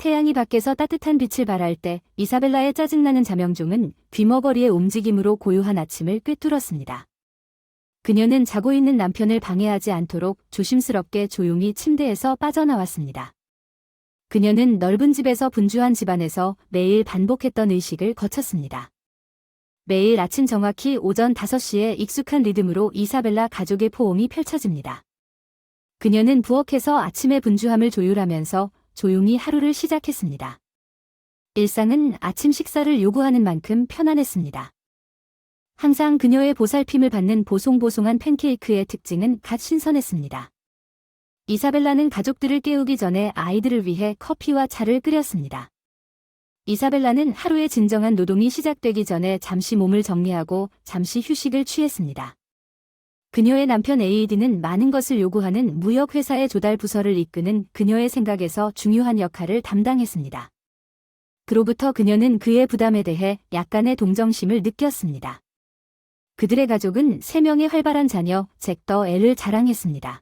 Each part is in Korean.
태양이 밖에서 따뜻한 빛을 발할 때 이사벨라의 짜증나는 자명종은 귀머거리의 움직임으로 고요한 아침을 꿰뚫었습니다. 그녀는 자고 있는 남편을 방해하지 않도록 조심스럽게 조용히 침대에서 빠져나왔습니다. 그녀는 넓은 집에서 분주한 집안에서 매일 반복했던 의식을 거쳤습니다. 매일 아침 정확히 오전 5시에 익숙한 리듬으로 이사벨라 가족의 포옹이 펼쳐집니다. 그녀는 부엌에서 아침의 분주함을 조율하면서 조용히 하루를 시작했습니다. 일상은 아침 식사를 요구하는 만큼 편안했습니다. 항상 그녀의 보살핌을 받는 보송보송한 팬케이크의 특징은 갓 신선했습니다. 이사벨라는 가족들을 깨우기 전에 아이들을 위해 커피와 차를 끓였습니다. 이사벨라는 하루의 진정한 노동이 시작되기 전에 잠시 몸을 정리하고 잠시 휴식을 취했습니다. 그녀의 남편 에이디는 많은 것을 요구하는 무역회사의 조달 부서를 이끄는 그녀의 생각에서 중요한 역할을 담당했습니다. 그로부터 그녀는 그의 부담에 대해 약간의 동정심을 느꼈습니다. 그들의 가족은 3명의 활발한 자녀 잭더 엘을 자랑했습니다.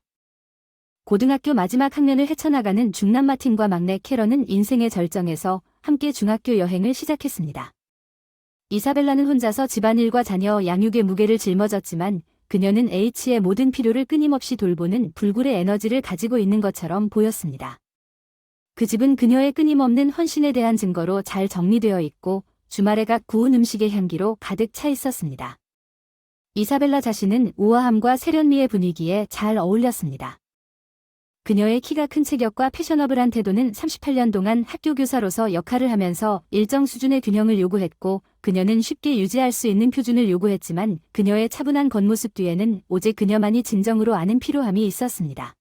고등학교 마지막 학년을 헤쳐나가는 중남 마틴과 막내 캐런은 인생의 절정에서 함께 중학교 여행을 시작했습니다. 이사벨라는 혼자서 집안일과 자녀 양육의 무게를 짊어졌지만 그녀는 H의 모든 필요를 끊임없이 돌보는 불굴의 에너지를 가지고 있는 것처럼 보였습니다. 그 집은 그녀의 끊임없는 헌신에 대한 증거로 잘 정리되어 있고 주말에 각 구운 음식의 향기로 가득 차 있었습니다. 이사벨라 자신은 우아함과 세련미의 분위기에 잘 어울렸습니다. 그녀의 키가 큰 체격과 패셔너블한 태도는 38년 동안 학교 교사로서 역할을 하면서 일정 수준의 균형을 요구했고 그녀는 쉽게 유지할 수 있는 표준을 요구했지만 그녀의 차분한 겉모습 뒤에는 오직 그녀만이 진정으로 아는 피로함이 있었습니다.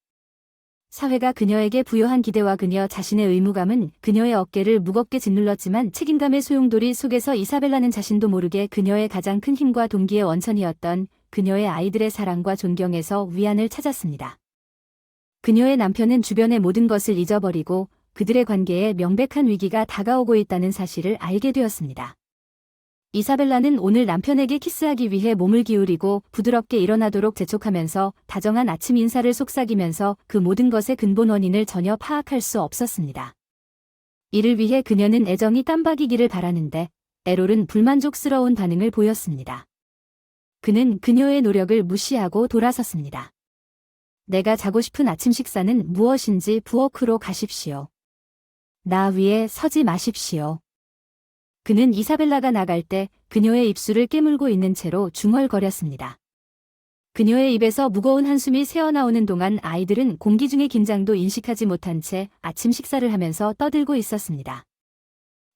사회가 그녀에게 부여한 기대와 그녀 자신의 의무감은 그녀의 어깨를 무겁게 짓눌렀지만 책임감의 소용돌이 속에서 이사벨라는 자신도 모르게 그녀의 가장 큰 힘과 동기의 원천이었던 그녀의 아이들의 사랑과 존경에서 위안을 찾았습니다. 그녀의 남편은 주변의 모든 것을 잊어버리고 그들의 관계에 명백한 위기가 다가오고 있다는 사실을 알게 되었습니다. 이사벨라는 오늘 남편에게 키스하기 위해 몸을 기울이고 부드럽게 일어나도록 재촉하면서 다정한 아침 인사를 속삭이면서 그 모든 것의 근본 원인을 전혀 파악할 수 없었습니다. 이를 위해 그녀는 애정이 깜박이기를 바라는데 에롤은 불만족스러운 반응을 보였습니다. 그는 그녀의 노력을 무시하고 돌아섰습니다. 내가 자고 싶은 아침 식사는 무엇인지 부엌으로 가십시오. 나 위에 서지 마십시오. 그는 이사벨라가 나갈 때 그녀의 입술을 깨물고 있는 채로 중얼거렸습니다. 그녀의 입에서 무거운 한숨이 새어나오는 동안 아이들은 공기 중의 긴장도 인식하지 못한 채 아침 식사를 하면서 떠들고 있었습니다.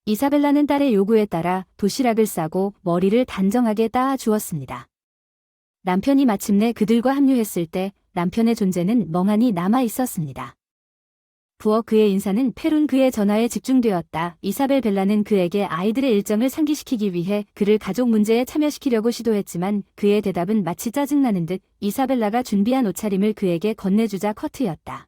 이사벨라는 딸의 요구에 따라 도시락을 싸고 머리를 단정하게 따아 주었습니다. 남편이 마침내 그들과 합류했을 때 남편의 존재는 멍하니 남아 있었습니다. 부엌 그의 인사는 페룬 그의 전화에 집중되었다. 이사벨 벨라는 그에게 아이들의 일정을 상기시키기 위해 그를 가족 문제에 참여시키려고 시도했지만 그의 대답은 마치 짜증나는 듯 이사벨라가 준비한 옷차림을 그에게 건네주자 커트였다.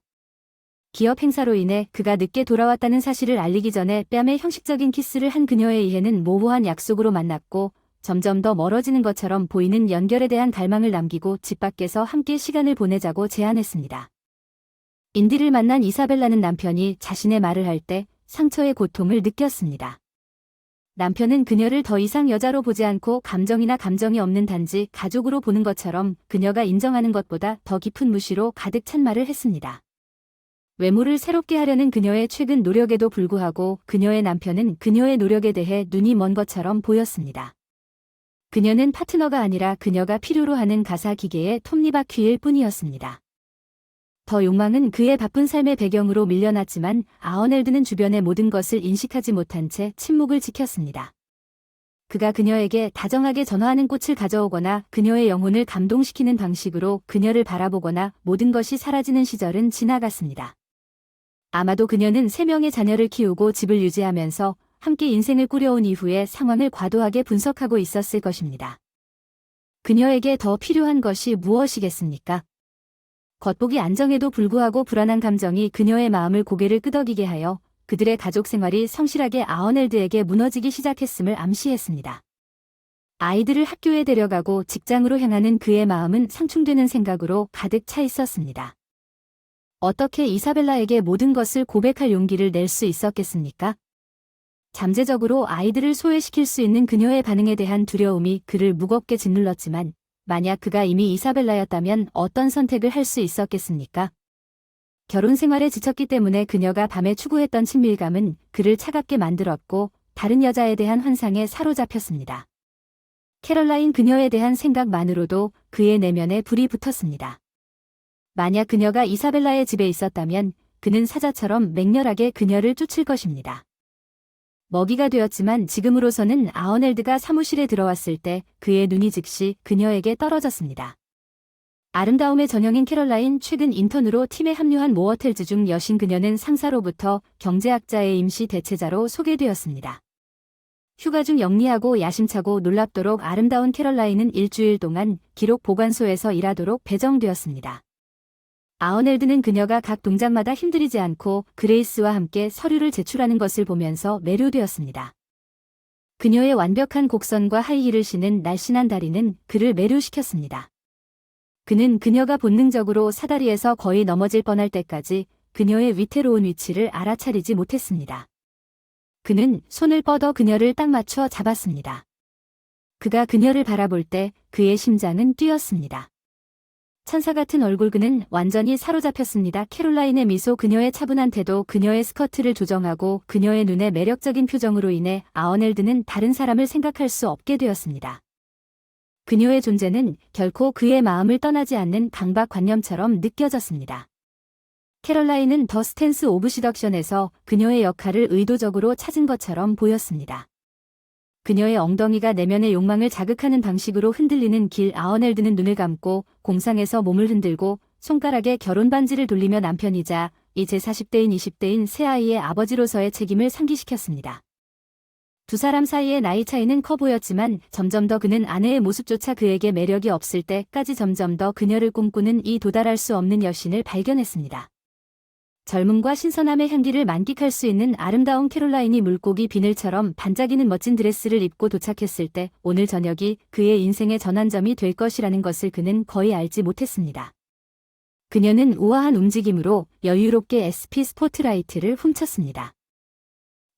기업 행사로 인해 그가 늦게 돌아왔다는 사실을 알리기 전에 뺨에 형식적인 키스를 한 그녀의 이해는 모호한 약속으로 만났고 점점 더 멀어지는 것처럼 보이는 연결에 대한 갈망을 남기고 집 밖에서 함께 시간을 보내자고 제안했습니다. 인디를 만난 이사벨라는 남편이 자신의 말을 할 때 상처의 고통을 느꼈습니다. 남편은 그녀를 더 이상 여자로 보지 않고 감정이나 감정이 없는 단지 가족으로 보는 것처럼 그녀가 인정하는 것보다 더 깊은 무시로 가득 찬 말을 했습니다. 외모를 새롭게 하려는 그녀의 최근 노력에도 불구하고 그녀의 남편은 그녀의 노력에 대해 눈이 먼 것처럼 보였습니다. 그녀는 파트너가 아니라 그녀가 필요로 하는 가사 기계의 톱니바퀴일 뿐이었습니다. 더 욕망은 그의 바쁜 삶의 배경으로 밀려났지만 아어넬드는 주변의 모든 것을 인식하지 못한 채 침묵을 지켰습니다. 그가 그녀에게 다정하게 전화하는 꽃을 가져오거나 그녀의 영혼을 감동시키는 방식으로 그녀를 바라보거나 모든 것이 사라지는 시절은 지나갔습니다. 아마도 그녀는 3명의 자녀를 키우고 집을 유지하면서 함께 인생을 꾸려온 이후에 상황을 과도하게 분석하고 있었을 것입니다. 그녀에게 더 필요한 것이 무엇이겠습니까? 겉보기 안정에도 불구하고 불안한 감정이 그녀의 마음을 고개를 끄덕이게 하여 그들의 가족 생활이 성실하게 아어넬드에게 무너지기 시작했음을 암시했습니다. 아이들을 학교에 데려가고 직장으로 향하는 그의 마음은 상충되는 생각으로 가득 차 있었습니다. 어떻게 이사벨라에게 모든 것을 고백할 용기를 낼 수 있었겠습니까? 잠재적으로 아이들을 소외시킬 수 있는 그녀의 반응에 대한 두려움이 그를 무겁게 짓눌렀지만 만약 그가 이미 이사벨라였다면 어떤 선택을 할 수 있었겠습니까? 결혼 생활에 지쳤기 때문에 그녀가 밤에 추구했던 친밀감은 그를 차갑게 만들었고 다른 여자에 대한 환상에 사로잡혔습니다. 캐럴라인 그녀에 대한 생각만으로도 그의 내면에 불이 붙었습니다. 만약 그녀가 이사벨라의 집에 있었다면 그는 사자처럼 맹렬하게 그녀를 쫓을 것입니다. 먹이가 되었지만 지금으로서는 아어넬드가 사무실에 들어왔을 때 그의 눈이 즉시 그녀에게 떨어졌습니다. 아름다움의 전형인 캐럴라인, 최근 인턴으로 팀에 합류한 모어텔즈 중 여신. 그녀는 상사로부터 경제학자의 임시 대체자로 소개되었습니다. 휴가 중 영리하고 야심차고 놀랍도록 아름다운 캐럴라인은 일주일 동안 기록 보관소에서 일하도록 배정되었습니다. 아어넬드는 그녀가 각 동작마다 힘들이지 않고 그레이스와 함께 서류를 제출하는 것을 보면서 매료되었습니다. 그녀의 완벽한 곡선과 하이힐을 신은 날씬한 다리는 그를 매료시켰습니다. 그는 그녀가 본능적으로 사다리에서 거의 넘어질 뻔할 때까지 그녀의 위태로운 위치를 알아차리지 못했습니다. 그는 손을 뻗어 그녀를 딱 맞춰 잡았습니다. 그가 그녀를 바라볼 때 그의 심장은 뛰었습니다. 천사 같은 얼굴. 그는 완전히 사로잡혔습니다. 캐롤라인의 미소, 그녀의 차분한 태도, 그녀의 스커트를 조정하고 그녀의 눈에 매력적인 표정으로 인해 아어넬드는 다른 사람을 생각할 수 없게 되었습니다. 그녀의 존재는 결코 그의 마음을 떠나지 않는 강박관념처럼 느껴졌습니다. 캐럴라인은 더 스탠스 오브 시덕션에서 그녀의 역할을 의도적으로 찾은 것처럼 보였습니다. 그녀의 엉덩이가 내면의 욕망을 자극하는 방식으로 흔들리는 길. 아어넬드는 눈을 감고 공상에서 몸을 흔들고 손가락에 결혼 반지를 돌리며 남편이자 이제 40대인 20대인 새아이의 아버지로서의 책임을 상기시켰습니다. 두 사람 사이의 나이 차이는 커 보였지만 점점 더 그는 아내의 모습조차 그에게 매력이 없을 때까지 점점 더 그녀를 꿈꾸는 이 도달할 수 없는 여신을 발견했습니다. 젊음과 신선함의 향기를 만끽할 수 있는 아름다운 캐롤라인이 물고기 비늘처럼 반짝이는 멋진 드레스를 입고 도착했을 때 오늘 저녁이 그의 인생의 전환점이 될 것이라는 것을 그는 거의 알지 못했습니다. 그녀는 우아한 움직임으로 여유롭게 SP 스포트라이트를 훔쳤습니다.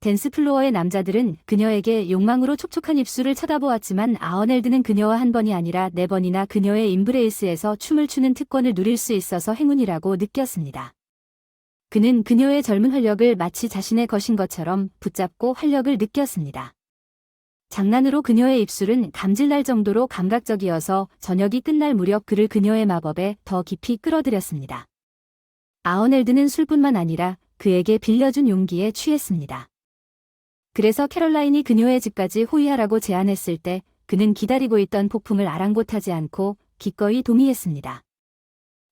댄스 플로어의 남자들은 그녀에게 욕망으로 촉촉한 입술을 쳐다보았지만 아어넬드는 그녀와 한 번이 아니라 4번이나 그녀의 임브레이스에서 춤을 추는 특권을 누릴 수 있어서 행운이라고 느꼈습니다. 그는 그녀의 젊은 활력을 마치 자신의 것인 것처럼 붙잡고 활력을 느꼈습니다. 장난으로 그녀의 입술은 감질날 정도로 감각적이어서 저녁이 끝날 무렵 그를 그녀의 마법에 더 깊이 끌어들였습니다. 아어넬드는 술뿐만 아니라 그에게 빌려준 용기에 취했습니다. 그래서 캐럴라인이 그녀의 집까지 호위하라고 제안했을 때 그는 기다리고 있던 폭풍을 아랑곳하지 않고 기꺼이 동의했습니다.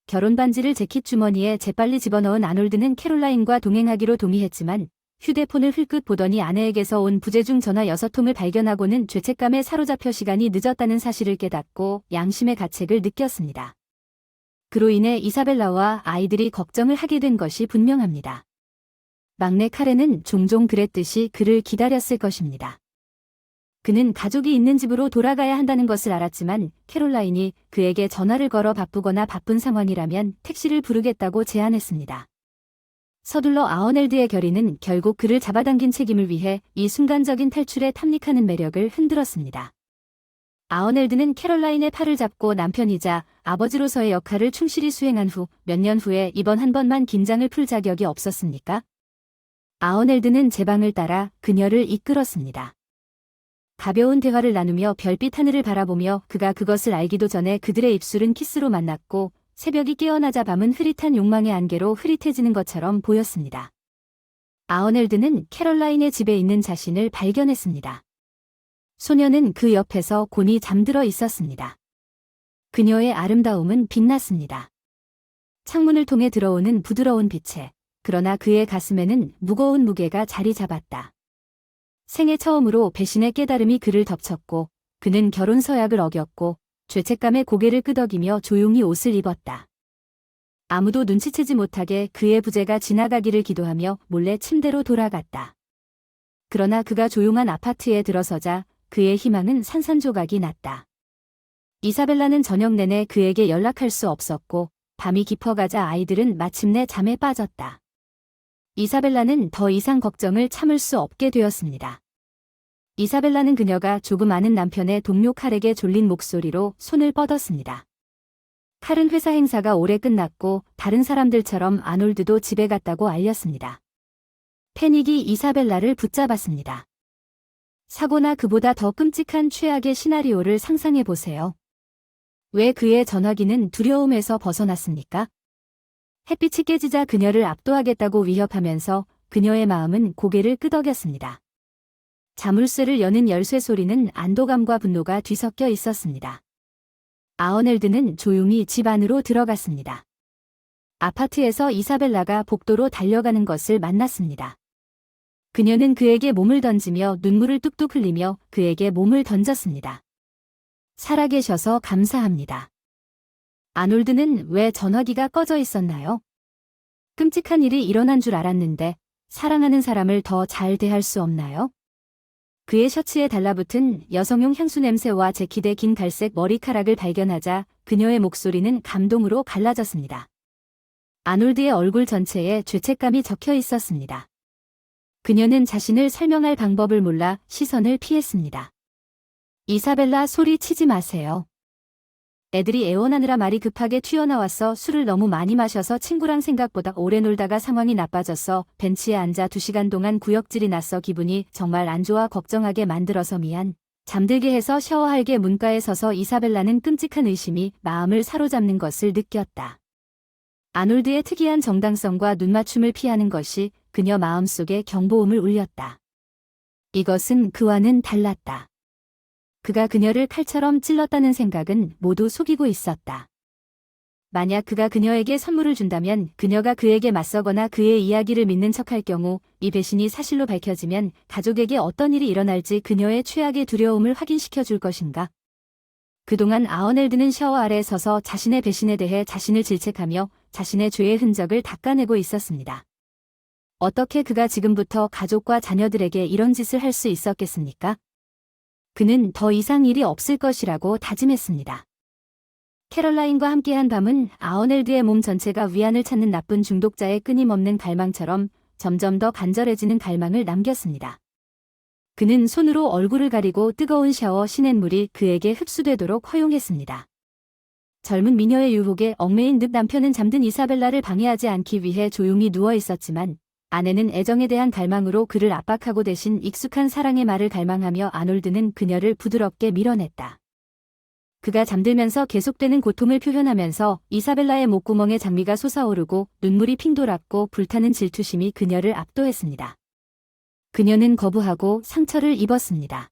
결혼 반지를 재킷 주머니에 재빨리 집어넣은 아놀드는 캐롤라인과 동행하기로 동의했지만 휴대폰을 흘끗 보더니 아내에게서 온 부재중 전화 6통을 발견하고는 죄책감에 사로잡혀 시간이 늦었다는 사실을 깨닫고 양심의 가책을 느꼈습니다. 그로 인해 이사벨라와 아이들이 걱정을 하게 된 것이 분명합니다. 막내 카렌은 종종 그랬듯이 그를 기다렸을 것입니다. 그는 가족이 있는 집으로 돌아가야 한다는 것을 알았지만 캐롤라인이 그에게 전화를 걸어 바쁘거나 바쁜 상황이라면 택시를 부르겠다고 제안했습니다. 서둘러 아어넬드의 결의는 결국 그를 잡아당긴 책임을 위해 이 순간적인 탈출에 탐닉하는 매력을 흔들었습니다. 아어넬드는 캐럴라인의 팔을 잡고 남편이자 아버지로서의 역할을 충실히 수행한 후 몇 년 후에 이번 한 번만 긴장을 풀 자격이 없었습니까? 아어넬드는 제 방을 따라 그녀를 이끌었습니다. 가벼운 대화를 나누며 별빛 하늘을 바라보며 그가 그것을 알기도 전에 그들의 입술은 키스로 만났고 새벽이 깨어나자 밤은 흐릿한 욕망의 안개로 흐릿해지는 것처럼 보였습니다. 아어넬드는 캐럴라인의 집에 있는 자신을 발견했습니다. 소녀는 그 옆에서 곤히 잠들어 있었습니다. 그녀의 아름다움은 빛났습니다. 창문을 통해 들어오는 부드러운 빛에 그러나 그의 가슴에는 무거운 무게가 자리 잡았다. 생애 처음으로 배신의 깨달음이 그를 덮쳤고 그는 결혼 서약을 어겼고 죄책감에 고개를 끄덕이며 조용히 옷을 입었다. 아무도 눈치채지 못하게 그의 부재가 지나가기를 기도하며 몰래 침대로 돌아갔다. 그러나 그가 조용한 아파트에 들어서자 그의 희망은 산산조각이 났다. 이사벨라는 저녁 내내 그에게 연락할 수 없었고 밤이 깊어가자 아이들은 마침내 잠에 빠졌다. 이사벨라는 더 이상 걱정을 참을 수 없게 되었습니다. 이사벨라는 그녀가 조금 아는 남편의 동료 칼에게 졸린 목소리로 손을 뻗었습니다. 칼은 회사 행사가 올해 끝났고 다른 사람들처럼 아놀드도 집에 갔다고 알렸습니다. 패닉이 이사벨라를 붙잡았습니다. 사고나 그보다 더 끔찍한 최악의 시나리오를 상상해 보세요. 왜 그의 전화기는 두려움에서 벗어났습니까? 햇빛이 깨지자 그녀를 압도하겠다고 위협하면서 그녀의 마음은 고개를 끄덕였습니다. 자물쇠를 여는 열쇠 소리는 안도감과 분노가 뒤섞여 있었습니다. 아어넬드는 조용히 집 안으로 들어갔습니다. 아파트에서 이사벨라가 복도로 달려가는 것을 만났습니다. 그녀는 그에게 몸을 던지며 눈물을 뚝뚝 흘리며 그에게 몸을 던졌습니다. 살아계셔서 감사합니다. 아놀드는 왜 전화기가 꺼져 있었나요? 끔찍한 일이 일어난 줄 알았는데 사랑하는 사람을 더 잘 대할 수 없나요? 그의 셔츠에 달라붙은 여성용 향수 냄새와 재킷의 긴 갈색 머리카락을 발견하자 그녀의 목소리는 감동으로 갈라졌습니다. 아놀드의 얼굴 전체에 죄책감이 적혀 있었습니다. 그녀는 자신을 설명할 방법을 몰라 시선을 피했습니다. 이사벨라, 소리치지 마세요. 애들이 애원하느라 말이 급하게 튀어나왔어. 술을 너무 많이 마셔서 친구랑 생각보다 오래 놀다가 상황이 나빠졌어. 벤치에 앉아 2시간 동안 구역질이 났어. 기분이 정말 안 좋아. 걱정하게 만들어서 미안. 잠들게 해서 샤워할게. 문가에 서서 이사벨라는 끔찍한 의심이 마음을 사로잡는 것을 느꼈다. 아놀드의 특이한 정당성과 눈맞춤을 피하는 것이 그녀 마음속에 경보음을 울렸다. 이것은 그와는 달랐다. 그가 그녀를 칼처럼 찔렀다는 생각은 모두 속이고 있었다. 만약 그가 그녀에게 선물을 준다면 그녀가 그에게 맞서거나 그의 이야기를 믿는 척할 경우 이 배신이 사실로 밝혀지면 가족에게 어떤 일이 일어날지 그녀의 최악의 두려움을 확인시켜 줄 것인가? 그동안 아어넬드는 샤워 아래 서서 자신의 배신에 대해 자신을 질책하며 자신의 죄의 흔적을 닦아내고 있었습니다. 어떻게 그가 지금부터 가족과 자녀들에게 이런 짓을 할 수 있었겠습니까? 그는 더 이상 일이 없을 것이라고 다짐했습니다. 캐럴라인과 함께한 밤은 아어넬드의 몸 전체가 위안을 찾는 나쁜 중독자의 끊임없는 갈망처럼 점점 더 간절해지는 갈망을 남겼습니다. 그는 손으로 얼굴을 가리고 뜨거운 샤워 시냇물이 그에게 흡수되도록 허용했습니다. 젊은 미녀의 유혹에 얽매인 듯 남편은 잠든 이사벨라를 방해하지 않기 위해 조용히 누워 있었지만 아내는 애정에 대한 갈망으로 그를 압박하고 대신 익숙한 사랑의 말을 갈망하며 아놀드는 그녀를 부드럽게 밀어냈다. 그가 잠들면서 계속되는 고통을 표현하면서 이사벨라의 목구멍에 장미가 솟아오르고 눈물이 핑 돌았고 불타는 질투심이 그녀를 압도했습니다. 그녀는 거부하고 상처를 입었습니다.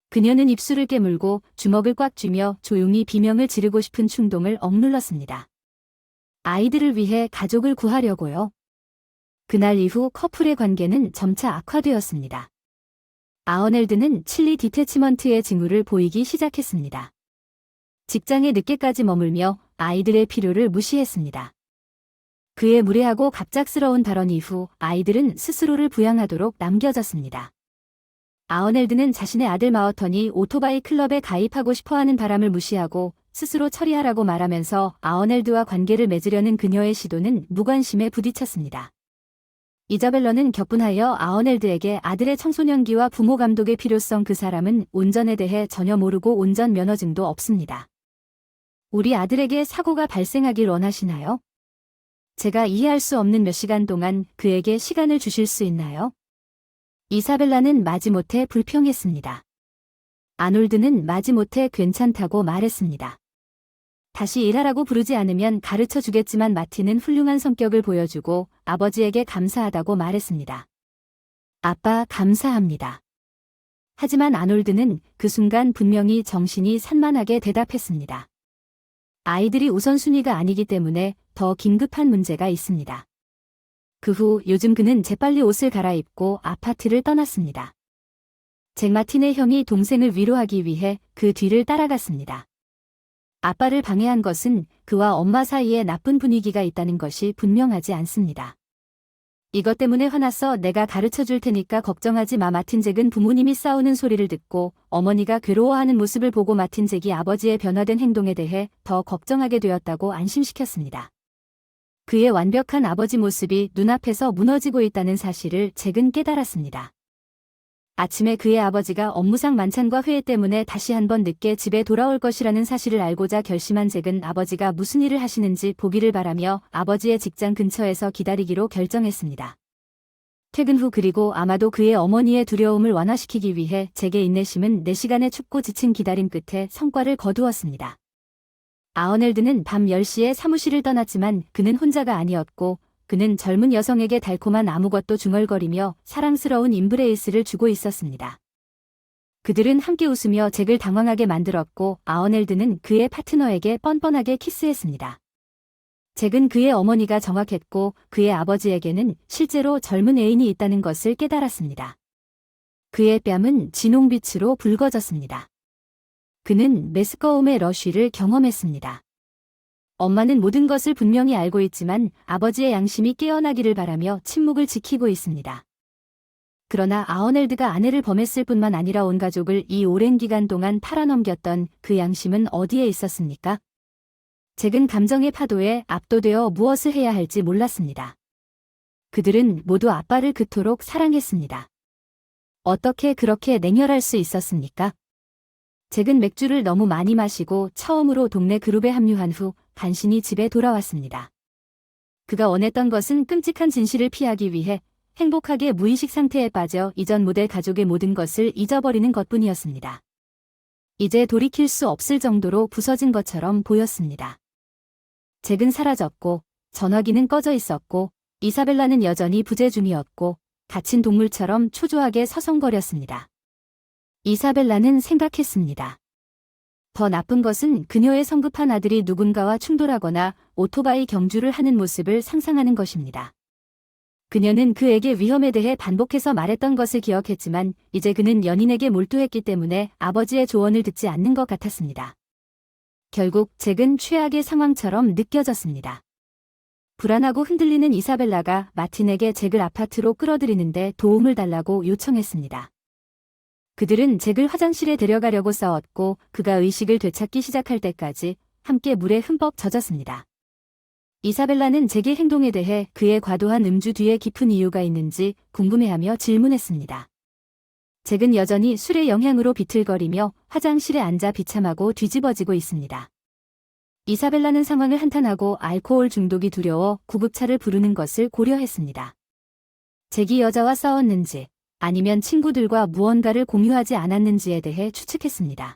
그녀는 입술을 깨물고 주먹을 꽉 쥐며 조용히 비명을 지르고 싶은 충동을 억눌렀습니다. 아이들을 위해 가족을 구하려고요. 그날 이후 커플의 관계는 점차 악화되었습니다. 아어넬드는 칠리 디태치먼트의 징후를 보이기 시작했습니다. 직장에 늦게까지 머물며 아이들의 필요를 무시했습니다. 그의 무례하고 갑작스러운 발언 이후 아이들은 스스로를 부양하도록 남겨졌습니다. 아어넬드는 자신의 아들 마어턴이 오토바이 클럽에 가입하고 싶어하는 바람을 무시하고 스스로 처리하라고 말하면서 아어넬드와 관계를 맺으려는 그녀의 시도는 무관심에 부딪혔습니다. 이자벨러는 격분하여 아어넬드에게 아들의 청소년기와 부모 감독의 필요성 그 사람은 운전에 대해 전혀 모르고 운전 면허증도 없습니다. 우리 아들에게 사고가 발생하길 원하시나요? 제가 이해할 수 없는 몇 시간 동안 그에게 시간을 주실 수 있나요? 이사벨라는 마지못해 불평했습니다. 아놀드는 마지못해 괜찮다고 말했습니다. 다시 일하라고 부르지 않으면 가르쳐 주겠지만 마티는 훌륭한 성격을 보여주고 아버지에게 감사하다고 말했습니다. 아빠, 감사합니다. 하지만 아놀드는 그 순간 분명히 정신이 산만하게 대답했습니다. 아이들이 우선순위가 아니기 때문에 더 긴급한 문제가 있습니다. 그 후 요즘 그는 재빨리 옷을 갈아입고 아파트를 떠났습니다. 잭 마틴의 형이 동생을 위로하기 위해 그 뒤를 따라갔습니다. 아빠를 방해한 것은 그와 엄마 사이에 나쁜 분위기가 있다는 것이 분명하지 않습니다. 이것 때문에 화났어. 내가 가르쳐 줄 테니까 걱정하지 마. 마틴 잭은 부모님이 싸우는 소리를 듣고 어머니가 괴로워하는 모습을 보고 마틴 잭이 아버지의 변화된 행동에 대해 더 걱정하게 되었다고 안심시켰습니다. 그의 완벽한 아버지 모습이 눈앞에서 무너지고 있다는 사실을 잭은 깨달았습니다. 아침에 그의 아버지가 업무상 만찬과 회의 때문에 다시 한번 늦게 집에 돌아올 것이라는 사실을 알고자 결심한 잭은 아버지가 무슨 일을 하시는지 보기를 바라며 아버지의 직장 근처에서 기다리기로 결정했습니다. 퇴근 후 그리고 아마도 그의 어머니의 두려움을 완화시키기 위해 잭의 인내심은 4시간의 춥고 지친 기다림 끝에 성과를 거두었습니다. 아어넬드는 밤 10시에 사무실을 떠났지만 그는 혼자가 아니었고 그는 젊은 여성에게 달콤한 아무것도 중얼거리며 사랑스러운 임브레이스를 주고 있었습니다. 그들은 함께 웃으며 잭을 당황하게 만들었고 아어넬드는 그의 파트너에게 뻔뻔하게 키스했습니다. 잭은 그의 어머니가 정확했고 그의 아버지에게는 실제로 젊은 애인이 있다는 것을 깨달았습니다. 그의 뺨은 진홍빛으로 붉어졌습니다. 그는 메스꺼움의 러쉬를 경험했습니다. 엄마는 모든 것을 분명히 알고 있지만 아버지의 양심이 깨어나기를 바라며 침묵을 지키고 있습니다. 그러나 아어넬드가 아내를 범했을 뿐만 아니라 온 가족을 이 오랜 기간 동안 팔아넘겼던 그 양심은 어디에 있었습니까? 잭은 감정의 파도에 압도되어 무엇을 해야 할지 몰랐습니다. 그들은 모두 아빠를 그토록 사랑했습니다. 어떻게 그렇게 냉혈할 수 있었습니까? 잭은 맥주를 너무 많이 마시고 처음으로 동네 그룹에 합류한 후 간신히 집에 돌아왔습니다. 그가 원했던 것은 끔찍한 진실을 피하기 위해 행복하게 무의식 상태에 빠져 이전 모델 가족의 모든 것을 잊어버리는 것뿐이었습니다. 이제 돌이킬 수 없을 정도로 부서진 것처럼 보였습니다. 잭은 사라졌고 전화기는 꺼져 있었고 이사벨라는 여전히 부재 중이었고 갇힌 동물처럼 초조하게 서성거렸습니다. 이사벨라는 생각했습니다. 더 나쁜 것은 그녀의 성급한 아들이 누군가와 충돌하거나 오토바이 경주를 하는 모습을 상상하는 것입니다. 그녀는 그에게 위험에 대해 반복해서 말했던 것을 기억했지만 이제 그는 연인에게 몰두했기 때문에 아버지의 조언을 듣지 않는 것 같았습니다. 결국 잭은 최악의 상황처럼 느껴졌습니다. 불안하고 흔들리는 이사벨라가 마틴에게 잭을 아파트로 끌어들이는데 도움을 달라고 요청했습니다. 그들은 잭을 화장실에 데려가려고 싸웠고 그가 의식을 되찾기 시작할 때까지 함께 물에 흠뻑 젖었습니다. 이사벨라는 잭의 행동에 대해 그의 과도한 음주 뒤에 깊은 이유가 있는지 궁금해하며 질문했습니다. 잭은 여전히 술의 영향으로 비틀거리며 화장실에 앉아 비참하고 뒤집어지고 있습니다. 이사벨라는 상황을 한탄하고 알코올 중독이 두려워 구급차를 부르는 것을 고려했습니다. 잭이 여자와 싸웠는지 아니면 친구들과 무언가를 공유하지 않았는지에 대해 추측했습니다.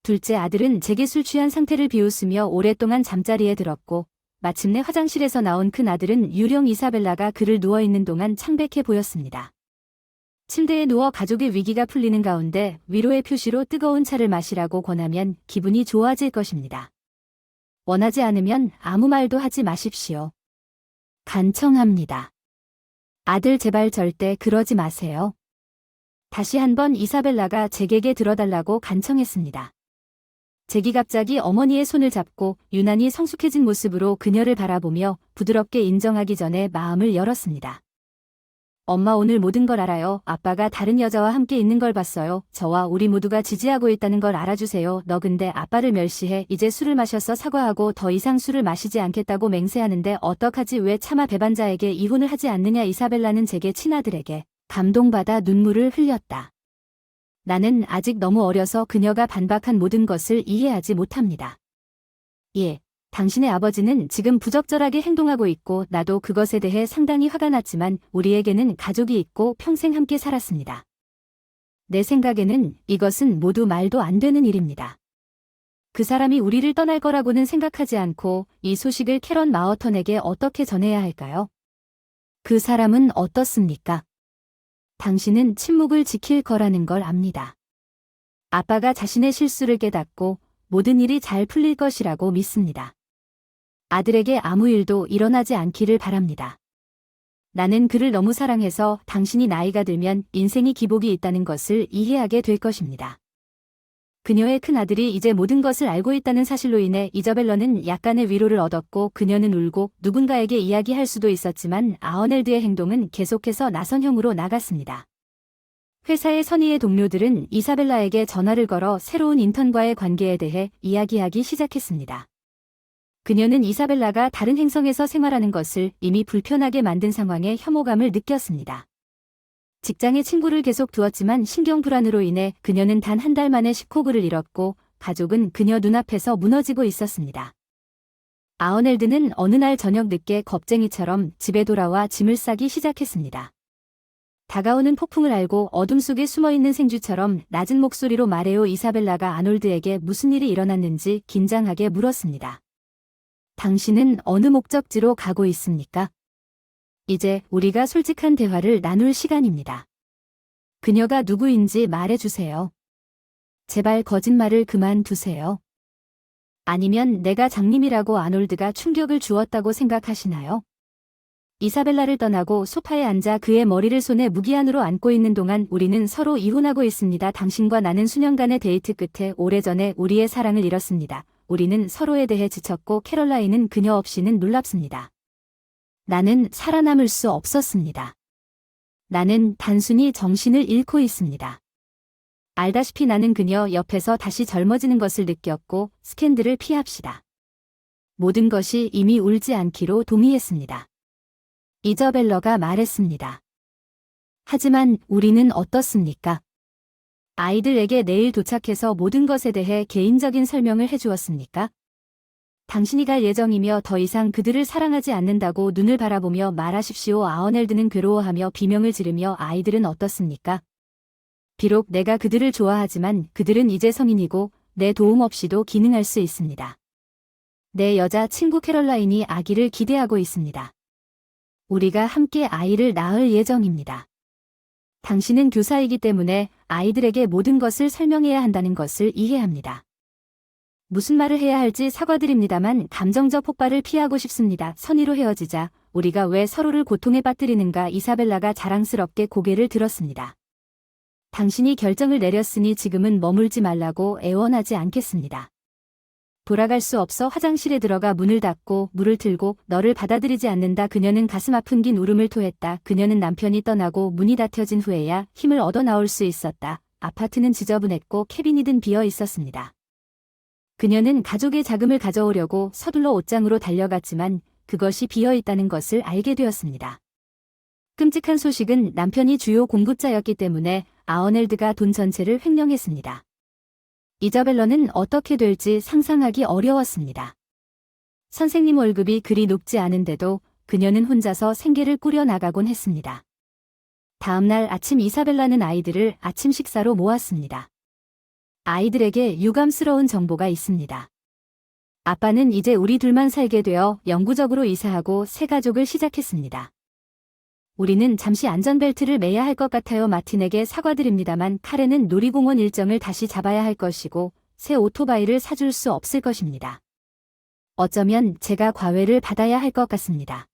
둘째 아들은 잭의 술 취한 상태를 비웃으며 오랫동안 잠자리에 들었고 마침내 화장실에서 나온 큰 아들은 유령 이사벨라가 그를 누워있는 동안 창백해 보였습니다. 침대에 누워 가족의 위기가 풀리는 가운데 위로의 표시로 뜨거운 차를 마시라고 권하면 기분이 좋아질 것입니다. 원하지 않으면 아무 말도 하지 마십시오. 간청합니다. 아들 제발 절대 그러지 마세요. 다시 한번 이사벨라가 잭에게 들어달라고 간청했습니다. 잭이 갑자기 어머니의 손을 잡고 유난히 성숙해진 모습으로 그녀를 바라보며 부드럽게 인정하기 전에 마음을 열었습니다. 엄마 오늘 모든 걸 알아요. 아빠가 다른 여자와 함께 있는 걸 봤어요. 저와 우리 모두가 지지하고 있다는 걸 알아주세요. 너 근데 아빠를 멸시해. 이제 술을 마셔서 사과하고 더 이상 술을 마시지 않겠다고 맹세하는데 어떡하지? 왜 차마 배반자에게 이혼을 하지 않느냐? 이사벨라는 잭의 친아들에게 감동받아 눈물을 흘렸다. 나는 아직 너무 어려서 그녀가 반박한 모든 것을 이해하지 못합니다. 예. 당신의 아버지는 지금 부적절하게 행동하고 있고 나도 그것에 대해 상당히 화가 났지만 우리에게는 가족이 있고 평생 함께 살았습니다. 내 생각에는 이것은 모두 말도 안 되는 일입니다. 그 사람이 우리를 떠날 거라고는 생각하지 않고 이 소식을 캐런 마어턴에게 어떻게 전해야 할까요? 그 사람은 어떻습니까? 당신은 침묵을 지킬 거라는 걸 압니다. 아빠가 자신의 실수를 깨닫고 모든 일이 잘 풀릴 것이라고 믿습니다. 아들에게 아무 일도 일어나지 않기를 바랍니다. 나는 그를 너무 사랑해서 당신이 나이가 들면 인생이 기복이 있다는 것을 이해하게 될 것입니다. 그녀의 큰아들이 이제 모든 것을 알고 있다는 사실로 인해 이저벨러는 약간의 위로를 얻었고 그녀는 울고 누군가에게 이야기할 수도 있었지만 아어넬드의 행동은 계속해서 나선형으로 나갔습니다. 회사의 선의의 동료들은 이사벨라에게 전화를 걸어 새로운 인턴과의 관계에 대해 이야기하기 시작했습니다. 그녀는 이사벨라가 다른 행성에서 생활하는 것을 이미 불편하게 만든 상황에 혐오감을 느꼈습니다. 직장에 친구를 계속 두었지만 신경 불안으로 인해 그녀는 단 한 달 만에 시코그를 잃었고 가족은 그녀 눈앞에서 무너지고 있었습니다. 아어넬드는 어느 날 저녁 늦게 겁쟁이처럼 집에 돌아와 짐을 싸기 시작했습니다. 다가오는 폭풍을 알고 어둠 속에 숨어있는 생쥐처럼 낮은 목소리로 말해요. 이사벨라가 아놀드에게 무슨 일이 일어났는지 긴장하게 물었습니다. 당신은 어느 목적지로 가고 있습니까? 이제 우리가 솔직한 대화를 나눌 시간입니다. 그녀가 누구인지 말해주세요. 제발 거짓말을 그만두세요. 아니면 내가 장님이라고 아놀드가 충격을 주었다고 생각하시나요? 이사벨라를 떠나고 소파에 앉아 그의 머리를 손에 무기한으로 안고 있는 동안 우리는 서로 이혼하고 있습니다. 당신과 나는 수년간의 데이트 끝에 오래전에 우리의 사랑을 잃었습니다. 우리는 서로에 대해 지쳤고 캐럴라인은 그녀 없이는 놀랍습니다. 나는 살아남을 수 없었습니다. 나는 단순히 정신을 잃고 있습니다. 알다시피 나는 그녀 옆에서 다시 젊어지는 것을 느꼈고 스캔들을 피합시다. 모든 것이 이미 울지 않기로 동의했습니다. 이저벨러가 말했습니다. 하지만 우리는 어떻습니까? 아이들에게 내일 도착해서 모든 것에 대해 개인적인 설명을 해주었습니까? 당신이 갈 예정이며 더 이상 그들을 사랑하지 않는다고 눈을 바라보며 말하십시오. 아어넬드는 괴로워하며 비명을 지르며 아이들은 어떻습니까? 비록 내가 그들을 좋아하지만 그들은 이제 성인이고 내 도움 없이도 기능할 수 있습니다. 내 여자 친구 캐럴라인이 아기를 기대하고 있습니다. 우리가 함께 아이를 낳을 예정입니다. 당신은 교사이기 때문에 아이들에게 모든 것을 설명해야 한다는 것을 이해합니다. 무슨 말을 해야 할지 사과드립니다만 감정적 폭발을 피하고 싶습니다. 선의로 헤어지자 우리가 왜 서로를 고통에 빠뜨리는가? 이사벨라가 자랑스럽게 고개를 들었습니다. 당신이 결정을 내렸으니 지금은 머물지 말라고 애원하지 않겠습니다. 돌아갈 수 없어 화장실에 들어가 문을 닫고 물을 틀고 너를 받아들이지 않는다. 그녀는 가슴 아픈 긴 울음을 토했다. 그녀는 남편이 떠나고 문이 닫혀진 후에야 힘을 얻어 나올 수 있었다. 아파트는 지저분했고 캐비닛은 비어 있었습니다. 그녀는 가족의 자금을 가져오려고 서둘러 옷장으로 달려갔지만 그것이 비어 있다는 것을 알게 되었습니다. 끔찍한 소식은 남편이 주요 공급자였기 때문에 아어넬드가 돈 전체를 횡령했습니다. 이저벨러는 어떻게 될지 상상하기 어려웠습니다. 선생님 월급이 그리 높지 않은데도 그녀는 혼자서 생계를 꾸려나가곤 했습니다. 다음 날 아침 이사벨라는 아이들을 아침 식사로 모았습니다. 아이들에게 유감스러운 정보가 있습니다. 아빠는 이제 우리 둘만 살게 되어 영구적으로 이사하고 새 가족을 시작했습니다. 우리는 잠시 안전벨트를 매야 할 것 같아요. 마틴에게 사과드립니다만 카렌은 놀이공원 일정을 다시 잡아야 할 것이고 새 오토바이를 사줄 수 없을 것입니다. 어쩌면 제가 과외를 받아야 할 것 같습니다.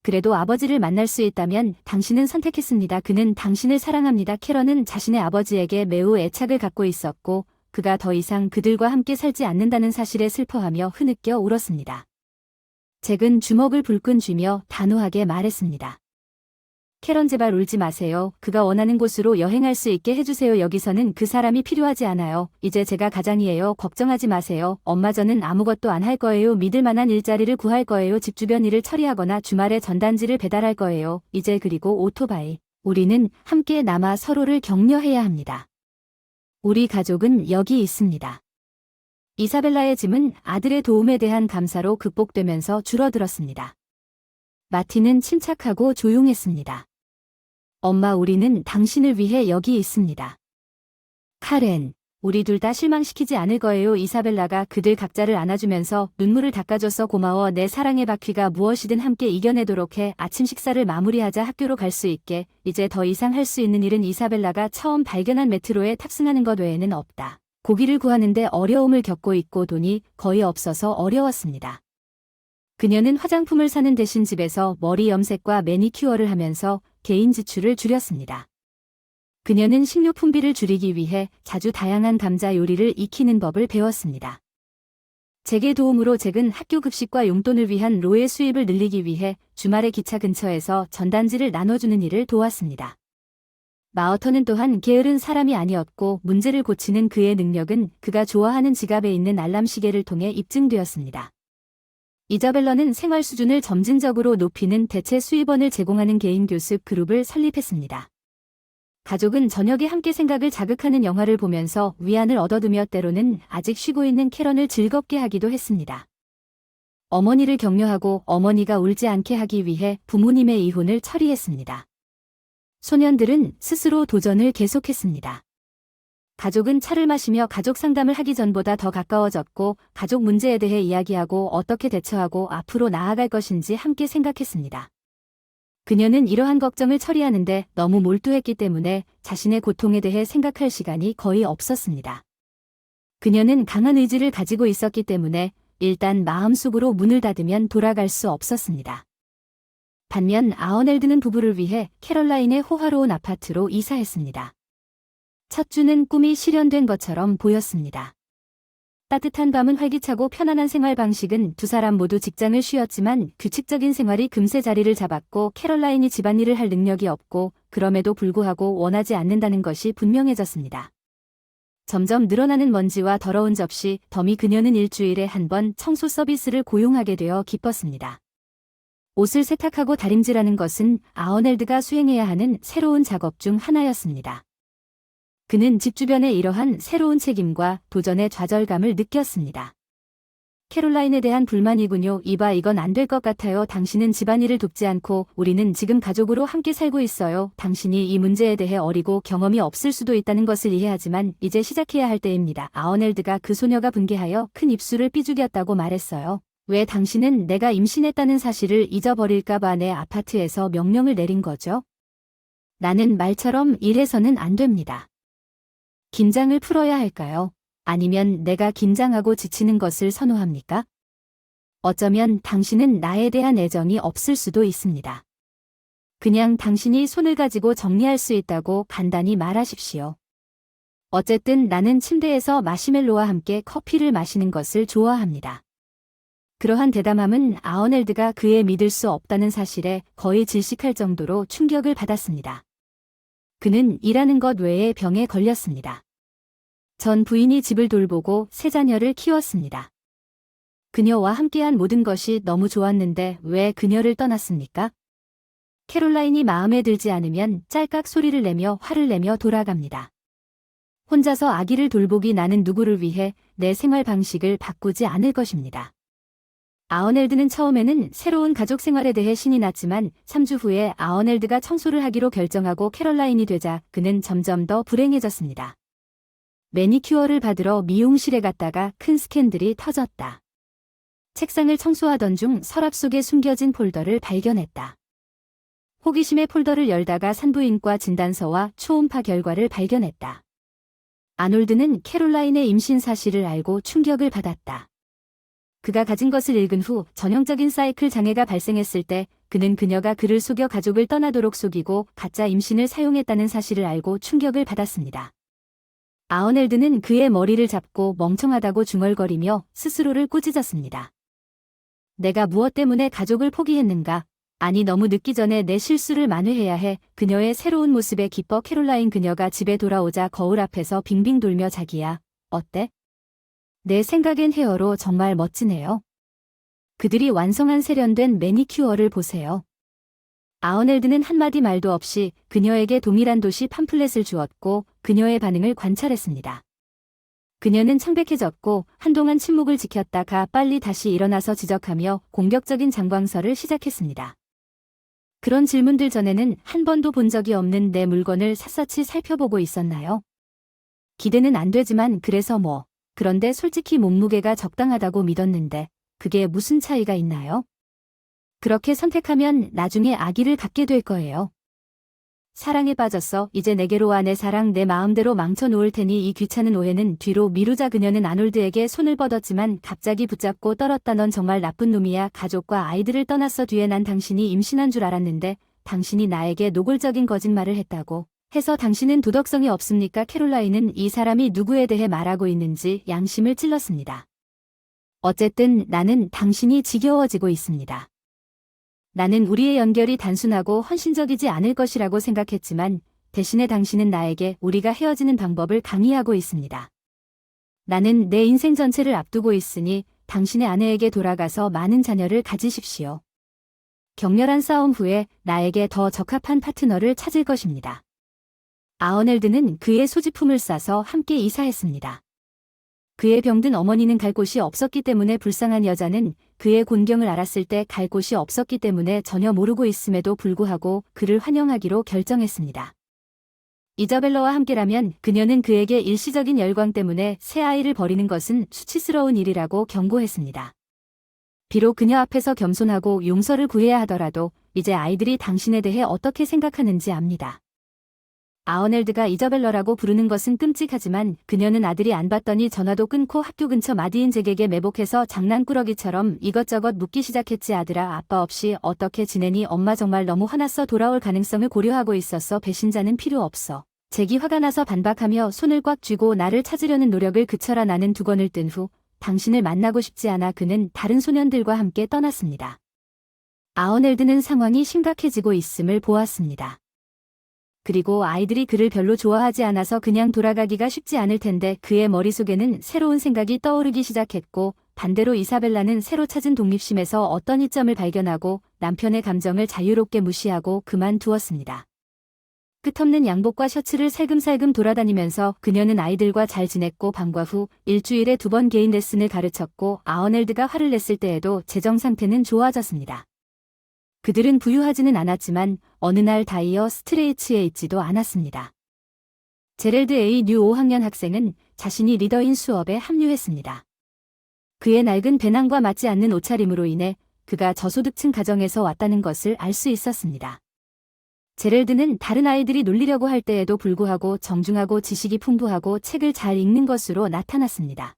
그래도 아버지를 만날 수 있다면 당신은 선택했습니다. 그는 당신을 사랑합니다. 캐런은 자신의 아버지에게 매우 애착을 갖고 있었고 그가 더 이상 그들과 함께 살지 않는다는 사실에 슬퍼하며 흐느껴 울었습니다. 잭은 주먹을 불끈 쥐며 단호하게 말했습니다. 캐런 제발 울지 마세요. 그가 원하는 곳으로 여행할 수 있게 해주세요. 여기서는 그 사람이 필요하지 않아요. 이제 제가 가장이에요. 걱정하지 마세요. 엄마 저는 아무것도 안 할 거예요. 믿을 만한 일자리를 구할 거예요. 집 주변 일을 처리하거나 주말에 전단지를 배달할 거예요. 이제 그리고 오토바이. 우리는 함께 남아 서로를 격려해야 합니다. 우리 가족은 여기 있습니다. 이사벨라의 짐은 아들의 도움에 대한 감사로 극복되면서 줄어들었습니다. 마틴은 침착하고 조용했습니다. 엄마 우리는 당신을 위해 여기 있습니다. 카렌, 우리 둘 다 실망시키지 않을 거예요. 이사벨라가 그들 각자를 안아주면서 눈물을 닦아줘서 고마워. 내 사랑의 바퀴가 무엇이든 함께 이겨내도록 해. 아침 식사를 마무리하자 학교로 갈 수 있게. 이제 더 이상 할 수 있는 일은 이사벨라가 처음 발견한 메트로에 탑승하는 것 외에는 없다. 고기를 구하는데 어려움을 겪고 있고 돈이 거의 없어서 어려웠습니다. 그녀는 화장품을 사는 대신 집에서 머리 염색과 매니큐어를 하면서 개인 지출을 줄였습니다. 그녀는 식료 품비를 줄이기 위해 자주 다양한 감자 요리를 익히는 법을 배웠습니다. 잭의 도움으로 잭은 학교 급식과 용돈을 위한 로의 수입을 늘리기 위해 주말에 기차 근처에서 전단지를 나눠주는 일을 도왔습니다. 마어터는 또한 게으른 사람이 아니었고 문제를 고치는 그의 능력은 그가 좋아하는 지갑에 있는 알람 시계를 통해 입증되었습니다. 이자벨라는 생활 수준을 점진적으로 높이는 대체 수입원을 제공하는 개인 교습 그룹을 설립했습니다. 가족은 저녁에 함께 생각을 자극하는 영화를 보면서 위안을 얻어두며 때로는 아직 쉬고 있는 캐런을 즐겁게 하기도 했습니다. 어머니를 격려하고 어머니가 울지 않게 하기 위해 부모님의 이혼을 처리했습니다. 소년들은 스스로 도전을 계속했습니다. 가족은 차를 마시며 가족 상담을 하기 전보다 더 가까워졌고 가족 문제에 대해 이야기하고 어떻게 대처하고 앞으로 나아갈 것인지 함께 생각했습니다. 그녀는 이러한 걱정을 처리하는데 너무 몰두했기 때문에 자신의 고통에 대해 생각할 시간이 거의 없었습니다. 그녀는 강한 의지를 가지고 있었기 때문에 일단 마음속으로 문을 닫으면 돌아갈 수 없었습니다. 반면 아어넬드는 부부를 위해 캐럴라인의 호화로운 아파트로 이사했습니다. 첫 주는 꿈이 실현된 것처럼 보였습니다. 따뜻한 밤은 활기차고 편안한 생활 방식은 두 사람 모두 직장을 쉬었지만 규칙적인 생활이 금세 자리를 잡았고 캐럴라인이 집안일을 할 능력이 없고 그럼에도 불구하고 원하지 않는다는 것이 분명해졌습니다. 점점 늘어나는 먼지와 더러운 접시, 더미 그녀는 일주일에 한 번 청소 서비스를 고용하게 되어 기뻤습니다. 옷을 세탁하고 다림질하는 것은 아어넬드가 수행해야 하는 새로운 작업 중 하나였습니다. 그는 집 주변의 이러한 새로운 책임과 도전의 좌절감을 느꼈습니다. 캐롤라인에 대한 불만이군요. 이봐, 이건 안 될 것 같아요. 당신은 집안일을 돕지 않고 우리는 지금 가족으로 함께 살고 있어요. 당신이 이 문제에 대해 어리고 경험이 없을 수도 있다는 것을 이해하지만 이제 시작해야 할 때입니다. 아어넬드가 그 소녀가 분개하여 큰 입술을 삐죽였다고 말했어요. 왜 당신은 내가 임신했다는 사실을 잊어버릴까봐 내 아파트에서 명령을 내린 거죠? 나는 말처럼 일해서는 안 됩니다. 긴장을 풀어야 할까요? 아니면 내가 긴장하고 지치는 것을 선호합니까? 어쩌면 당신은 나에 대한 애정이 없을 수도 있습니다. 그냥 당신이 손을 가지고 정리할 수 있다고 간단히 말하십시오. 어쨌든 나는 침대에서 마시멜로와 함께 커피를 마시는 것을 좋아합니다. 그러한 대담함은 아어넬드가 그의 믿을 수 없다는 사실에 거의 질식할 정도로 충격을 받았습니다. 그는 일하는 것 외에 병에 걸렸습니다. 전 부인이 집을 돌보고 세 자녀를 키웠습니다. 그녀와 함께한 모든 것이 너무 좋았는데 왜 그녀를 떠났습니까? 캐롤라인이 마음에 들지 않으면 짤깍 소리를 내며 화를 내며 돌아갑니다. 혼자서 아기를 돌보기 나는 누구를 위해 내 생활 방식을 바꾸지 않을 것입니다. 아어넬드는 처음에는 새로운 가족 생활에 대해 신이 났지만 3주 후에 아어넬드가 청소를 하기로 결정하고 캐럴라인이 되자 그는 점점 더 불행해졌습니다. 매니큐어를 받으러 미용실에 갔다가 큰 스캔들이 터졌다. 책상을 청소하던 중 서랍 속에 숨겨진 폴더를 발견했다. 호기심에 폴더를 열다가 산부인과 진단서와 초음파 결과를 발견했다. 아놀드는 캐롤라인의 임신 사실을 알고 충격을 받았다. 그가 가진 것을 읽은 후 전형적인 사이클 장애가 발생했을 때 그는 그녀가 그를 속여 가족을 떠나도록 속이고 가짜 임신을 사용했다는 사실을 알고 충격을 받았습니다. 아어넬드는 그의 머리를 잡고 멍청하다고 중얼거리며 스스로를 꾸짖었습니다. 내가 무엇 때문에 가족을 포기했는가? 아니, 너무 늦기 전에 내 실수를 만회해야 해. 그녀의 새로운 모습에 기뻐 캐롤라인. 그녀가 집에 돌아오자 거울 앞에서 빙빙 돌며 자기야, 어때? 내 생각엔 헤어로 정말 멋지네요. 그들이 완성한 세련된 매니큐어를 보세요. 아어넬드는 한마디 말도 없이 그녀에게 동일한 도시 팜플렛을 주었고 그녀의 반응을 관찰했습니다. 그녀는 창백해졌고 한동안 침묵을 지켰다가 빨리 다시 일어나서 지적하며 공격적인 장광설을 시작했습니다. 그런 질문들 전에는 한 번도 본 적이 없는 내 물건을 샅샅이 살펴보고 있었나요? 기대는 안 되지만 그래서 뭐. 그런데 솔직히 몸무게가 적당하다고 믿었는데 그게 무슨 차이가 있나요? 그렇게 선택하면 나중에 아기를 갖게 될 거예요. 사랑에 빠졌어. 이제 내게로 와. 내 사랑 내 마음대로 망쳐놓을 테니 이 귀찮은 오해는 뒤로 미루자. 그녀는 아놀드에게 손을 뻗었지만 갑자기 붙잡고 떨었다. 넌 정말 나쁜 놈이야. 가족과 아이들을 떠났어. 뒤에 난 당신이 임신한 줄 알았는데 당신이 나에게 노골적인 거짓말을 했다고. 해서 당신은 도덕성이 없습니까? 캐롤라인은 이 사람이 누구에 대해 말하고 있는지 양심을 찔렀습니다. 어쨌든 나는 당신이 지겨워지고 있습니다. 나는 우리의 연결이 단순하고 헌신적이지 않을 것이라고 생각했지만 대신에 당신은 나에게 우리가 헤어지는 방법을 강의하고 있습니다. 나는 내 인생 전체를 앞두고 있으니 당신의 아내에게 돌아가서 많은 자녀를 가지십시오. 격렬한 싸움 후에 나에게 더 적합한 파트너를 찾을 것입니다. 아어넬드는 그의 소지품을 싸서 함께 이사했습니다. 그의 병든 어머니는 갈 곳이 없었기 때문에 불쌍한 여자는 그의 곤경을 알았을 때 갈 곳이 없었기 때문에 전혀 모르고 있음에도 불구하고 그를 환영하기로 결정했습니다. 이자벨라와 함께라면 그녀는 그에게 일시적인 열광 때문에 새 아이를 버리는 것은 수치스러운 일이라고 경고했습니다. 비록 그녀 앞에서 겸손하고 용서를 구해야 하더라도 이제 아이들이 당신에 대해 어떻게 생각하는지 압니다. 아어넬드가 이자벨러라고 부르는 것은 끔찍하지만 그녀는 아들이 안 받더니 전화도 끊고 학교 근처 마디인 잭에게 매복해서 장난꾸러기처럼 이것저것 묻기 시작했지. 아들아, 아빠 없이 어떻게 지내니? 엄마 정말 너무 화났어. 돌아올 가능성을 고려하고 있었어. 배신자는 필요 없어. 잭이 화가 나서 반박하며 손을 꽉 쥐고 나를 찾으려는 노력을 그쳐라. 나는 두건을 뜬 후 당신을 만나고 싶지 않아. 그는 다른 소년들과 함께 떠났습니다. 아어넬드는 상황이 심각해지고 있음을 보았습니다. 그리고 아이들이 그를 별로 좋아하지 않아서 그냥 돌아가기가 쉽지 않을 텐데 그의 머릿속에는 새로운 생각이 떠오르기 시작했고 반대로 이사벨라는 새로 찾은 독립심에서 어떤 이점을 발견하고 남편의 감정을 자유롭게 무시하고 그만두었습니다. 끝없는 양복과 셔츠를 살금살금 돌아다니면서 그녀는 아이들과 잘 지냈고 방과 후 일주일에 2번 개인 레슨을 가르쳤고 아어넬드가 화를 냈을 때에도 재정 상태는 좋아졌습니다. 그들은 부유하지는 않았지만 어느 날 다이어 스트레이츠에 있지도 않았습니다. 제럴드 A. 뉴 5학년 학생은 자신이 리더인 수업에 합류했습니다. 그의 낡은 배낭과 맞지 않는 옷차림으로 인해 그가 저소득층 가정에서 왔다는 것을 알 수 있었습니다. 제럴드는 다른 아이들이 놀리려고 할 때에도 불구하고 정중하고 지식이 풍부하고 책을 잘 읽는 것으로 나타났습니다.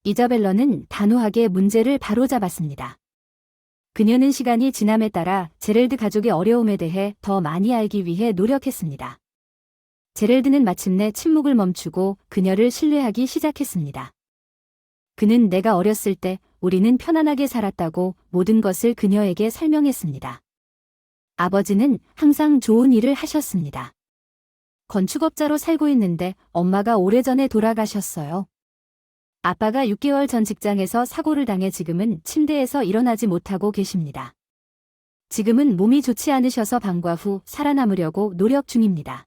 이자벨러는 단호하게 문제를 바로잡았습니다. 그녀는 시간이 지남에 따라 제럴드 가족의 어려움에 대해 더 많이 알기 위해 노력했습니다. 제럴드는 마침내 침묵을 멈추고 그녀를 신뢰하기 시작했습니다. 그는 내가 어렸을 때 우리는 편안하게 살았다고 모든 것을 그녀에게 설명했습니다. 아버지는 항상 좋은 일을 하셨습니다. 건축업자로 살고 있는데 엄마가 오래전에 돌아가셨어요. 아빠가 6개월 전 직장에서 사고를 당해 지금은 침대에서 일어나지 못하고 계십니다. 지금은 몸이 좋지 않으셔서 방과 후 살아남으려고 노력 중입니다.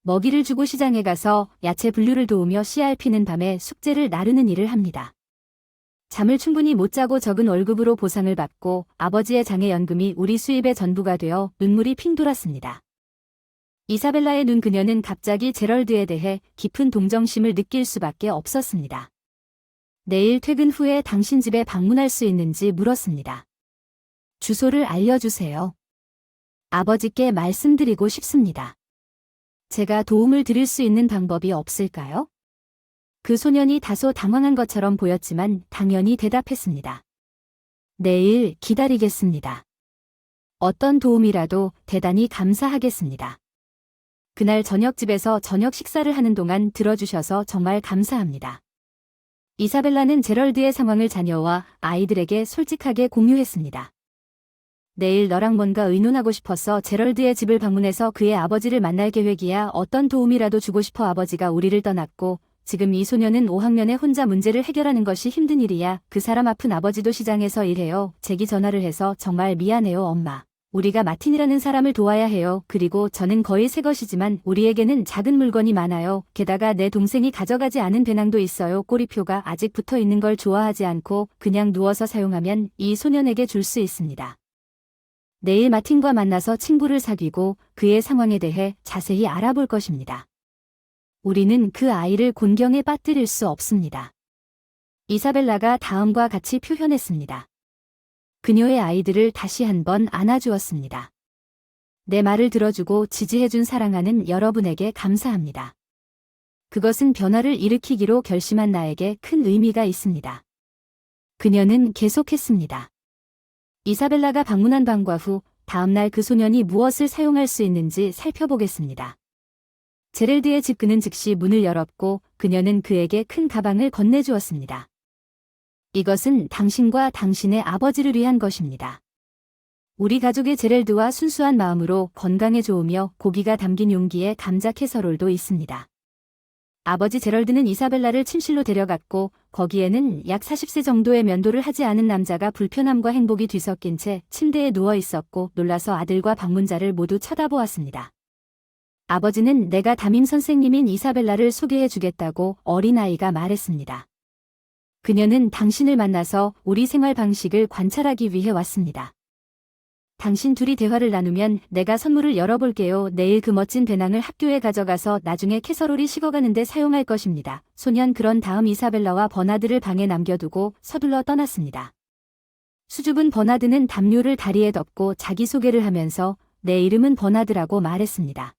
먹이를 주고 시장에 가서 야채 분류를 도우며 씨알 피는 밤에 숙제를 나르는 일을 합니다. 잠을 충분히 못 자고 적은 월급으로 보상을 받고 아버지의 장애연금이 우리 수입의 전부가 되어 눈물이 핑 돌았습니다. 이사벨라의 눈 그녀는 갑자기 제럴드에 대해 깊은 동정심을 느낄 수밖에 없었습니다. 내일 퇴근 후에 당신 집에 방문할 수 있는지 물었습니다. 주소를 알려주세요. 아버지께 말씀드리고 싶습니다. 제가 도움을 드릴 수 있는 방법이 없을까요? 그 소년이 다소 당황한 것처럼 보였지만 당연히 대답했습니다. 내일 기다리겠습니다. 어떤 도움이라도 대단히 감사하겠습니다. 그날 저녁집에서 저녁 식사를 하는 동안 들어주셔서 정말 감사합니다. 이사벨라는 제럴드의 상황을 자녀와 아이들에게 솔직하게 공유했습니다. 내일 너랑 뭔가 의논하고 싶어서 제럴드의 집을 방문해서 그의 아버지를 만날 계획이야. 어떤 도움이라도 주고 싶어. 아버지가 우리를 떠났고 지금 이 소녀는 5학년에 혼자 문제를 해결하는 것이 힘든 일이야. 그 사람 아픈 아버지도 시장에서 일해요. 잭이 전화를 해서 정말 미안해요 엄마. 우리가 마틴이라는 사람을 도와야 해요. 그리고 저는 거의 새 것이지만 우리에게는 작은 물건이 많아요. 게다가 내 동생이 가져가지 않은 배낭도 있어요. 꼬리표가 아직 붙어 있는 걸 좋아하지 않고 그냥 누워서 사용하면 이 소년에게 줄 수 있습니다. 내일 마틴과 만나서 친구를 사귀고 그의 상황에 대해 자세히 알아볼 것입니다. 우리는 그 아이를 곤경에 빠뜨릴 수 없습니다. 이사벨라가 다음과 같이 표현했습니다. 그녀의 아이들을 다시 한번 안아주었습니다. 내 말을 들어주고 지지해준 사랑하는 여러분에게 감사합니다. 그것은 변화를 일으키기로 결심한 나에게 큰 의미가 있습니다. 그녀는 계속했습니다. 이사벨라가 방문한 방과 후 다음날 그 소년이 무엇을 사용할 수 있는지 살펴보겠습니다. 제럴드의 집 그는 즉시 문을 열었고 그녀는 그에게 큰 가방을 건네주었습니다. 이것은 당신과 당신의 아버지를 위한 것입니다. 우리 가족의 제럴드와 순수한 마음으로 건강에 좋으며 고기가 담긴 용기에 감자 캐서롤도 있습니다. 아버지 제럴드는 이사벨라를 침실로 데려갔고 거기에는 약 40세 정도의 면도를 하지 않은 남자가 불편함과 행복이 뒤섞인 채 침대에 누워 있었고 놀라서 아들과 방문자를 모두 쳐다보았습니다. 아버지는 내가 담임 선생님인 이사벨라를 소개해 주겠다고 어린아이가 말했습니다. 그녀는 당신을 만나서 우리 생활 방식을 관찰하기 위해 왔습니다. 당신 둘이 대화를 나누면 내가 선물을 열어볼게요. 내일 그 멋진 배낭을 학교에 가져가서 나중에 캐서롤이 식어가는데 사용할 것입니다. 소년 그런 다음 이사벨라와 버나드를 방에 남겨두고 서둘러 떠났습니다. 수줍은 버나드는 담요를 다리에 덮고 자기소개를 하면서 내 이름은 버나드라고 말했습니다.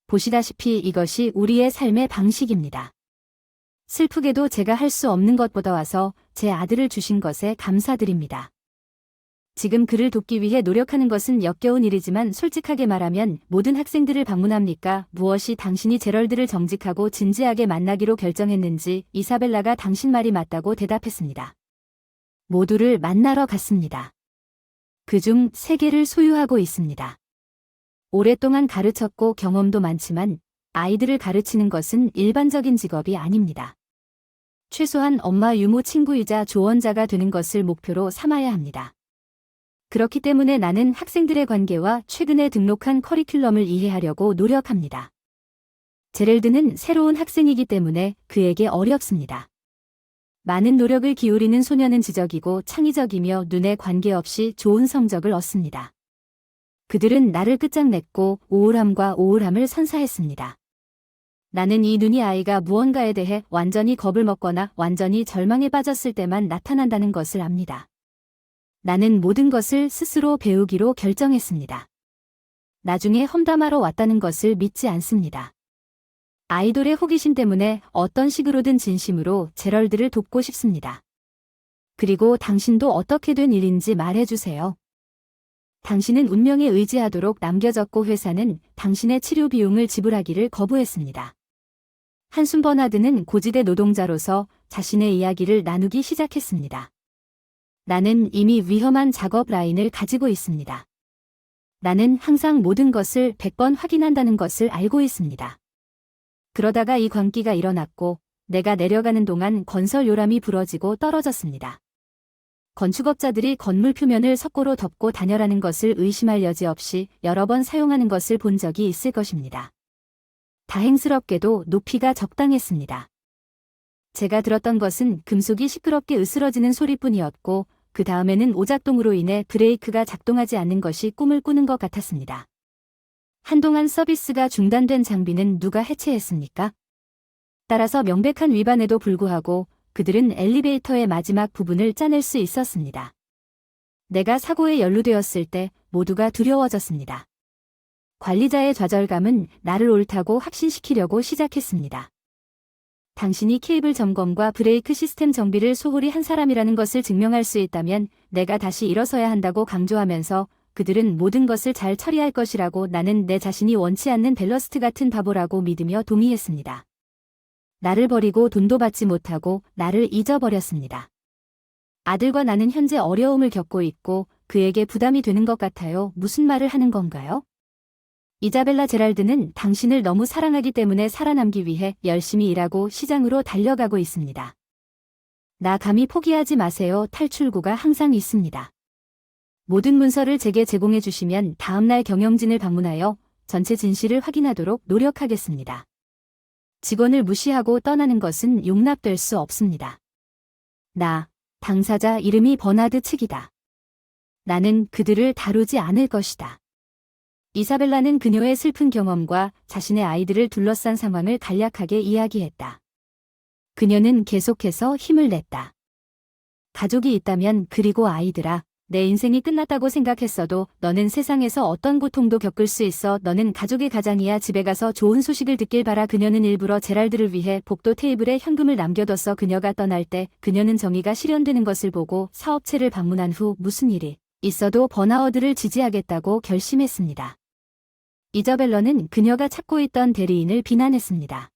보시다시피 이것이 우리의 삶의 방식입니다. 슬프게도 제가 할 수 없는 것보다 와서 제 아들을 주신 것에 감사드립니다. 지금 그를 돕기 위해 노력하는 것은 역겨운 일이지만 솔직하게 말하면 모든 학생들을 방문합니까? 무엇이 당신이 제럴드를 정직하고 진지하게 만나기로 결정했는지 이사벨라가 당신 말이 맞다고 대답했습니다. 모두를 만나러 갔습니다. 그중 3개를 소유하고 있습니다. 오랫동안 가르쳤고 경험도 많지만 아이들을 가르치는 것은 일반적인 직업이 아닙니다. 최소한 엄마 유모 친구이자 조언자가 되는 것을 목표로 삼아야 합니다. 그렇기 때문에 나는 학생들의 관계와 최근에 등록한 커리큘럼을 이해하려고 노력합니다. 제럴드는 새로운 학생이기 때문에 그에게 어렵습니다. 많은 노력을 기울이는 소년은 지적이고 창의적이며 눈에 관계없이 좋은 성적을 얻습니다. 그들은 나를 끝장냈고 우울함을 선사했습니다. 나는 이 눈이 아이가 무언가에 대해 완전히 겁을 먹거나 완전히 절망에 빠졌을 때만 나타난다는 것을 압니다. 나는 모든 것을 스스로 배우기로 결정했습니다. 나중에 험담하러 왔다는 것을 믿지 않습니다. 아이돌의 호기심 때문에 어떤 식으로든 진심으로 제럴드를 돕고 싶습니다. 그리고 당신도 어떻게 된 일인지 말해주세요. 당신은 운명에 의지하도록 남겨졌고 회사는 당신의 치료 비용을 지불하기를 거부했습니다. 한숨 버나드는 고지대 노동자로서 자신의 이야기를 나누기 시작했습니다. 나는 이미 위험한 작업 라인을 가지고 있습니다. 나는 항상 모든 것을 100번 확인한다는 것을 알고 있습니다. 그러다가 이 광기가 일어났고 내가 내려가는 동안 건설 요람이 부러지고 떨어졌습니다. 건축업자들이 건물 표면을 석고로 덮고 단열하는 것을 의심할 여지 없이 여러 번 사용하는 것을 본 적이 있을 것입니다. 다행스럽게도 높이가 적당했습니다. 제가 들었던 것은 금속이 시끄럽게 으스러지는 소리뿐이었고 그 다음에는 오작동으로 인해 브레이크가 작동하지 않는 것이 꿈을 꾸는 것 같았습니다. 한동안 서비스가 중단된 장비는 누가 해체했습니까? 따라서 명백한 위반에도 불구하고 그들은 엘리베이터의 마지막 부분을 짜낼 수 있었습니다. 내가 사고에 연루되었을 때 모두가 두려워졌습니다. 관리자의 좌절감은 나를 옳다고 확신시키려고 시작했습니다. 당신이 케이블 점검과 브레이크 시스템 정비를 소홀히 한 사람이라는 것을 증명할 수 있다면 내가 다시 일어서야 한다고 강조하면서 그들은 모든 것을 잘 처리할 것이라고 나는 내 자신이 원치 않는 벨러스트 같은 바보라고 믿으며 동의했습니다. 나를 버리고 돈도 받지 못하고 나를 잊어버렸습니다. 아들과 나는 현재 어려움을 겪고 있고 그에게 부담이 되는 것 같아요. 무슨 말을 하는 건가요? 이자벨라 제랄드는 당신을 너무 사랑하기 때문에 살아남기 위해 열심히 일하고 시장으로 달려가고 있습니다. 나 감히 포기하지 마세요. 탈출구가 항상 있습니다. 모든 문서를 제게 제공해 주시면 다음날 경영진을 방문하여 전체 진실을 확인하도록 노력하겠습니다. 직원을 무시하고 떠나는 것은 용납될 수 없습니다. 당사자 이름이 버나드 측이다. 나는 그들을 다루지 않을 것이다. 이사벨라는 그녀의 슬픈 경험과 자신의 아이들을 둘러싼 상황을 간략하게 이야기했다. 그녀는 계속해서 힘을 냈다. 가족이 있다면 그리고 아이들아, 내 인생이 끝났다고 생각했어도 너는 세상에서 어떤 고통도 겪을 수 있어. 너는 가족의 가장이야. 집에 가서 좋은 소식을 듣길 바라. 그녀는 일부러 제랄드를 위해 복도 테이블에 현금을 남겨뒀어. 그녀가 떠날 때 그녀는 정의가 실현되는 것을 보고 사업체를 방문한 후 무슨 일이 있어도 버나어드를 지지하겠다고 결심했습니다. 이저벨러는 그녀가 찾고 있던 대리인을 비난했습니다.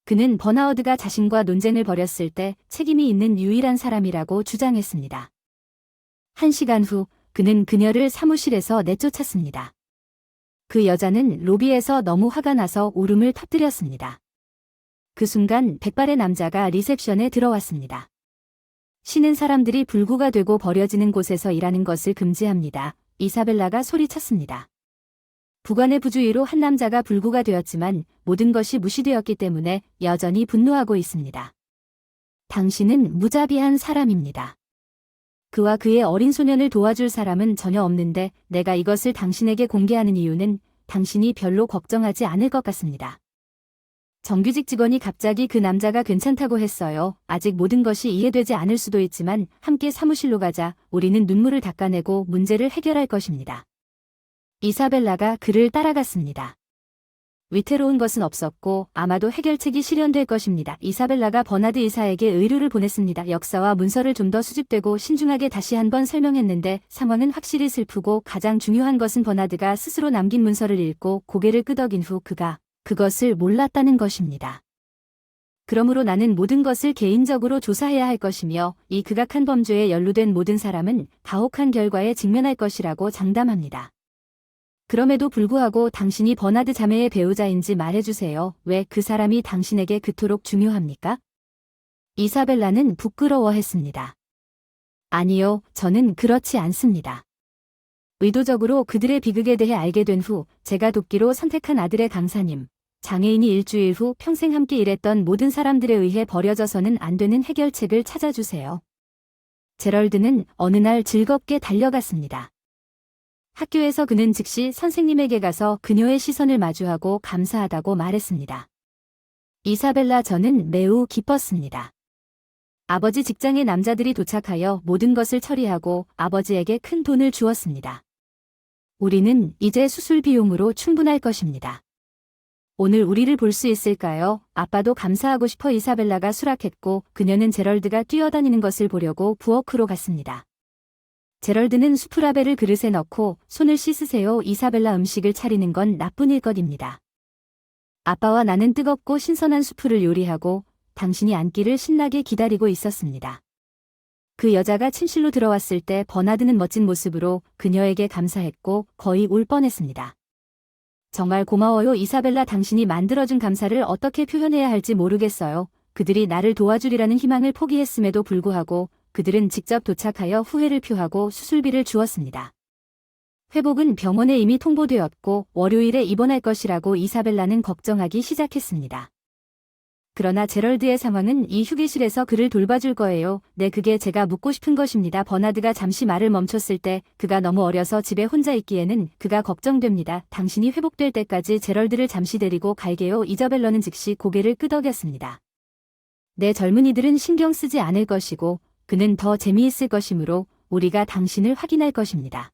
그는 버나어드가 자신과 논쟁을 벌였을 때 책임이 있는 유일한 사람이라고 주장했습니다. 1시간 후 그는 그녀를 사무실에서 내쫓았습니다. 그 여자는 로비에서 너무 화가 나서 울음을 터뜨렸습니다. 그 순간 백발의 남자가 리셉션에 들어왔습니다. 쉬는 사람들이 불구가 되고 버려지는 곳에서 일하는 것을 금지합니다. 이사벨라가 소리쳤습니다. 부관의 부주의로 한 남자가 불구가 되었지만 모든 것이 무시되었기 때문에 여전히 분노하고 있습니다. 당신은 무자비한 사람입니다. 그와 그의 어린 소년을 도와줄 사람은 전혀 없는데 내가 이것을 당신에게 공개하는 이유는 당신이 별로 걱정하지 않을 것 같습니다. 정규직 직원이 갑자기 그 남자가 괜찮다고 했어요. 아직 모든 것이 이해되지 않을 수도 있지만 함께 사무실로 가자. 우리는 눈물을 닦아내고 문제를 해결할 것입니다. 이사벨라가 그를 따라갔습니다. 위태로운 것은 없었고 아마도 해결책이 실현될 것입니다. 이사벨라가 버나드 이사에게 의류를 보냈습니다. 역사와 문서를 좀 더 수집되고 신중하게 다시 한번 설명했는데 상황은 확실히 슬프고 가장 중요한 것은 버나드가 스스로 남긴 문서를 읽고 고개를 끄덕인 후 그가 그것을 몰랐다는 것입니다. 그러므로 나는 모든 것을 개인적으로 조사해야 할 것이며 이 극악한 범죄에 연루된 모든 사람은 가혹한 결과에 직면할 것이라고 장담합니다. 그럼에도 불구하고 당신이 버나드 자매의 배우자인지 말해주세요. 왜 그 사람이 당신에게 그토록 중요합니까? 이사벨라는 부끄러워했습니다. 아니요, 저는 그렇지 않습니다. 의도적으로 그들의 비극에 대해 알게 된 후 제가 돕기로 선택한 아들의 강사님, 장애인이 일주일 후 평생 함께 일했던 모든 사람들에 의해 버려져서는 안 되는 해결책을 찾아주세요. 제럴드는 어느 날 즐겁게 달려갔습니다. 학교에서 그는 즉시 선생님에게 가서 그녀의 시선을 마주하고 감사하다고 말했습니다. 이사벨라, 저는 매우 기뻤습니다. 아버지 직장의 남자들이 도착하여 모든 것을 처리하고 아버지에게 큰 돈을 주었습니다. 우리는 이제 수술 비용으로 충분할 것입니다. 오늘 우리를 볼 수 있을까요? 아빠도 감사하고 싶어. 이사벨라가 수락했고 그녀는 제럴드가 뛰어다니는 것을 보려고 부엌으로 갔습니다. 제럴드는 수프라벨을 그릇에 넣고 손을 씻으세요. 이사벨라, 음식을 차리는 건 나쁜 일거리입니다. 아빠와 나는 뜨겁고 신선한 수프를 요리하고 당신이 앉기를 신나게 기다리고 있었습니다. 그 여자가 침실로 들어왔을 때 버나드는 멋진 모습으로 그녀에게 감사했고 거의 울 뻔했습니다. 정말 고마워요. 이사벨라, 당신이 만들어준 감사를 어떻게 표현해야 할지 모르겠어요. 그들이 나를 도와주리라는 희망을 포기했음에도 불구하고 그들은 직접 도착하여 후회를 표하고 수술비를 주었습니다. 회복은 병원에 이미 통보되었고 월요일에 입원할 것이라고 이사벨라는 걱정하기 시작했습니다. 그러나 제럴드의 상황은 이 휴게실에서 그를 돌봐줄 거예요. 네, 그게 제가 묻고 싶은 것입니다. 버나드가 잠시 말을 멈췄을 때 그가 너무 어려서 집에 혼자 있기에는 그가 걱정됩니다. 당신이 회복될 때까지 제럴드를 잠시 데리고 갈게요. 이저벨러는 즉시 고개를 끄덕였습니다. 내 젊은이들은 신경 쓰지 않을 것이고 그는 더 재미있을 것이므로 우리가 당신을 확인할 것입니다.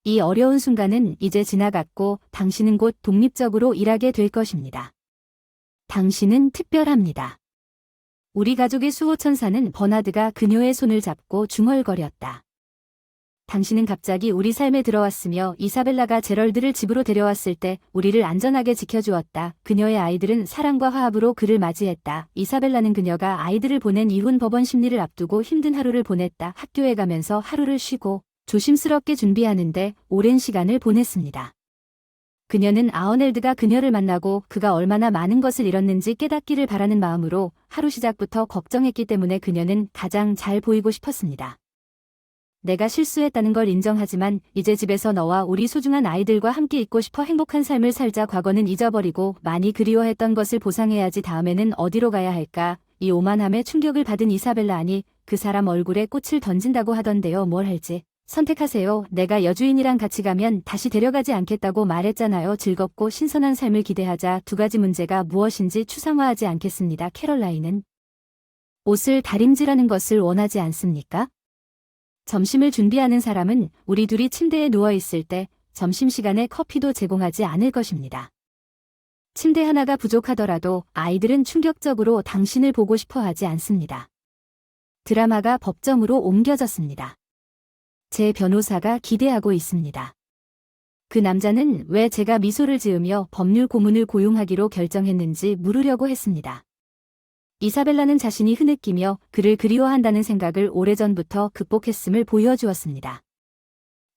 이 어려운 순간은 이제 지나갔고 당신은 곧 독립적으로 일하게 될 것입니다. 당신은 특별합니다. 우리 가족의 수호천사는 버나드가 그녀의 손을 잡고 중얼거렸다. 당신은 갑자기 우리 삶에 들어왔으며 이사벨라가 제럴드를 집으로 데려왔을 때 우리를 안전하게 지켜주었다. 그녀의 아이들은 사랑과 화합으로 그를 맞이했다. 이사벨라는 그녀가 아이들을 보낸 이혼 법원 심리를 앞두고 힘든 하루를 보냈다. 학교에 가면서 하루를 쉬고 조심스럽게 준비하는데 오랜 시간을 보냈습니다. 그녀는 아어넬드가 그녀를 만나고 그가 얼마나 많은 것을 잃었는지 깨닫기를 바라는 마음으로 하루 시작부터 걱정했기 때문에 그녀는 가장 잘 보이고 싶었습니다. 내가 실수했다는 걸 인정하지만 이제 집에서 너와 우리 소중한 아이들과 함께 있고 싶어. 행복한 삶을 살자. 과거는 잊어버리고 많이 그리워했던 것을 보상해야지. 다음에는 어디로 가야 할까? 이 오만함에 충격을 받은 이사벨라, 아니 그 사람 얼굴에 꽃을 던진다고 하던데요. 뭘 할지 선택하세요. 내가 여주인이랑 같이 가면 다시 데려가지 않겠다고 말했잖아요. 즐겁고 신선한 삶을 기대하자. 두 가지 문제가 무엇인지 추상화하지 않겠습니다. 캐롤라인은 옷을 다림질하는 것을 원하지 않습니까? 점심을 준비하는 사람은 우리 둘이 침대에 누워있을 때 점심시간에 커피도 제공하지 않을 것입니다. 침대 하나가 부족하더라도 아이들은 충격적으로 당신을 보고 싶어 하지 않습니다. 드라마가 법정으로 옮겨졌습니다. 제 변호사가 기대하고 있습니다. 그 남자는 왜 제가 미소를 지으며 법률 고문을 고용하기로 결정했는지 물으려고 했습니다. 이사벨라는 자신이 흐느끼며 그를 그리워한다는 생각을 오래전부터 극복했음을 보여주었습니다.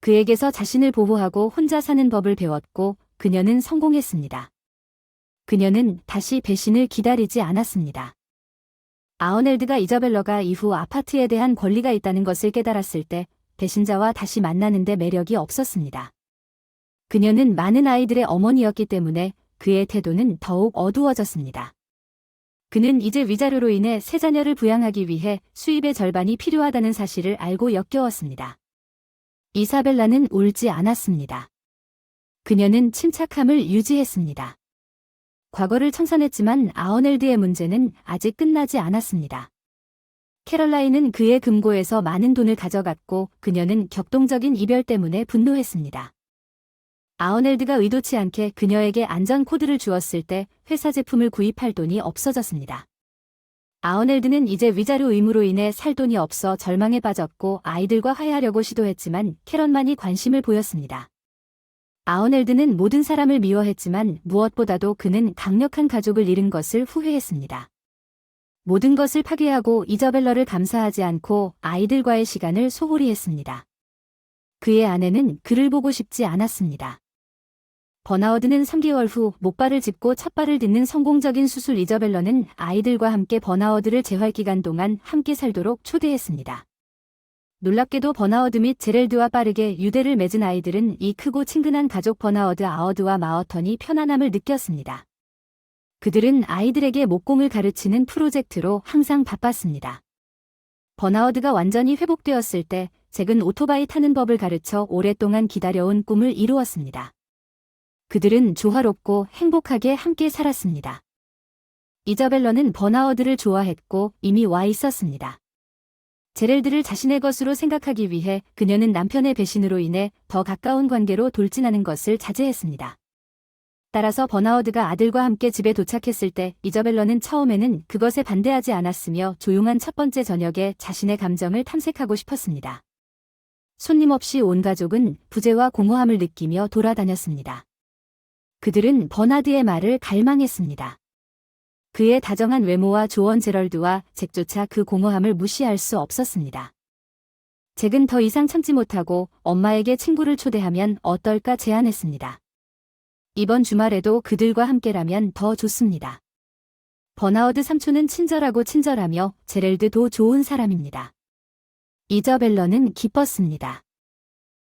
그에게서 자신을 보호하고 혼자 사는 법을 배웠고 그녀는 성공했습니다. 그녀는 다시 배신을 기다리지 않았습니다. 아어넬드가 이자벨라가 이후 아파트에 대한 권리가 있다는 것을 깨달았을 때 배신자와 다시 만나는데 매력이 없었습니다. 그녀는 많은 아이들의 어머니였기 때문에 그의 태도는 더욱 어두워졌습니다. 그는 이제 위자료로 인해 세 자녀를 부양하기 위해 수입의 절반이 필요하다는 사실을 알고 역겨웠습니다. 이사벨라는 울지 않았습니다. 그녀는 침착함을 유지했습니다. 과거를 청산했지만 아어넬드의 문제는 아직 끝나지 않았습니다. 캐럴라인은 그의 금고에서 많은 돈을 가져갔고 그녀는 격동적인 이별 때문에 분노했습니다. 아어넬드가 의도치 않게 그녀에게 안전 코드를 주었을 때 회사 제품을 구입할 돈이 없어졌습니다. 아어넬드는 이제 위자료 의무로 인해 살 돈이 없어 절망에 빠졌고 아이들과 화해하려고 시도했지만 캐런만이 관심을 보였습니다. 아어넬드는 모든 사람을 미워했지만 무엇보다도 그는 강력한 가족을 잃은 것을 후회했습니다. 모든 것을 파괴하고 이자벨라를 감사하지 않고 아이들과의 시간을 소홀히 했습니다. 그의 아내는 그를 보고 싶지 않았습니다. 버나워드는 3개월 후 목발을 짚고 첫발을 딛는 성공적인 수술. 이자벨라는 아이들과 함께 버나워드를 재활 기간 동안 함께 살도록 초대했습니다. 놀랍게도 버나워드 및 제렐드와 빠르게 유대를 맺은 아이들은 이 크고 친근한 가족 버나워드 아워드와 마어턴이 편안함을 느꼈습니다. 그들은 아이들에게 목공을 가르치는 프로젝트로 항상 바빴습니다. 버나워드가 완전히 회복되었을 때 잭은 오토바이 타는 법을 가르쳐 오랫동안 기다려온 꿈을 이루었습니다. 그들은 조화롭고 행복하게 함께 살았습니다. 이자벨라는 버나워드를 좋아했고 이미 와 있었습니다. 제렐드를 자신의 것으로 생각하기 위해 그녀는 남편의 배신으로 인해 더 가까운 관계로 돌진하는 것을 자제했습니다. 따라서 버나워드가 아들과 함께 집에 도착했을 때 이자벨라는 처음에는 그것에 반대하지 않았으며 조용한 첫 번째 저녁에 자신의 감정을 탐색하고 싶었습니다. 손님 없이 온 가족은 부재와 공허함을 느끼며 돌아다녔습니다. 그들은 버나드의 말을 갈망했습니다. 그의 다정한 외모와 조언 제럴드와 잭조차 그 공허함을 무시할 수 없었습니다. 잭은 더 이상 참지 못하고 엄마에게 친구를 초대하면 어떨까 제안했습니다. 이번 주말에도 그들과 함께라면 더 좋습니다. 버나워드 삼촌은 친절하고 친절하며 제렐드도 좋은 사람입니다. 이자벨라는 기뻤습니다.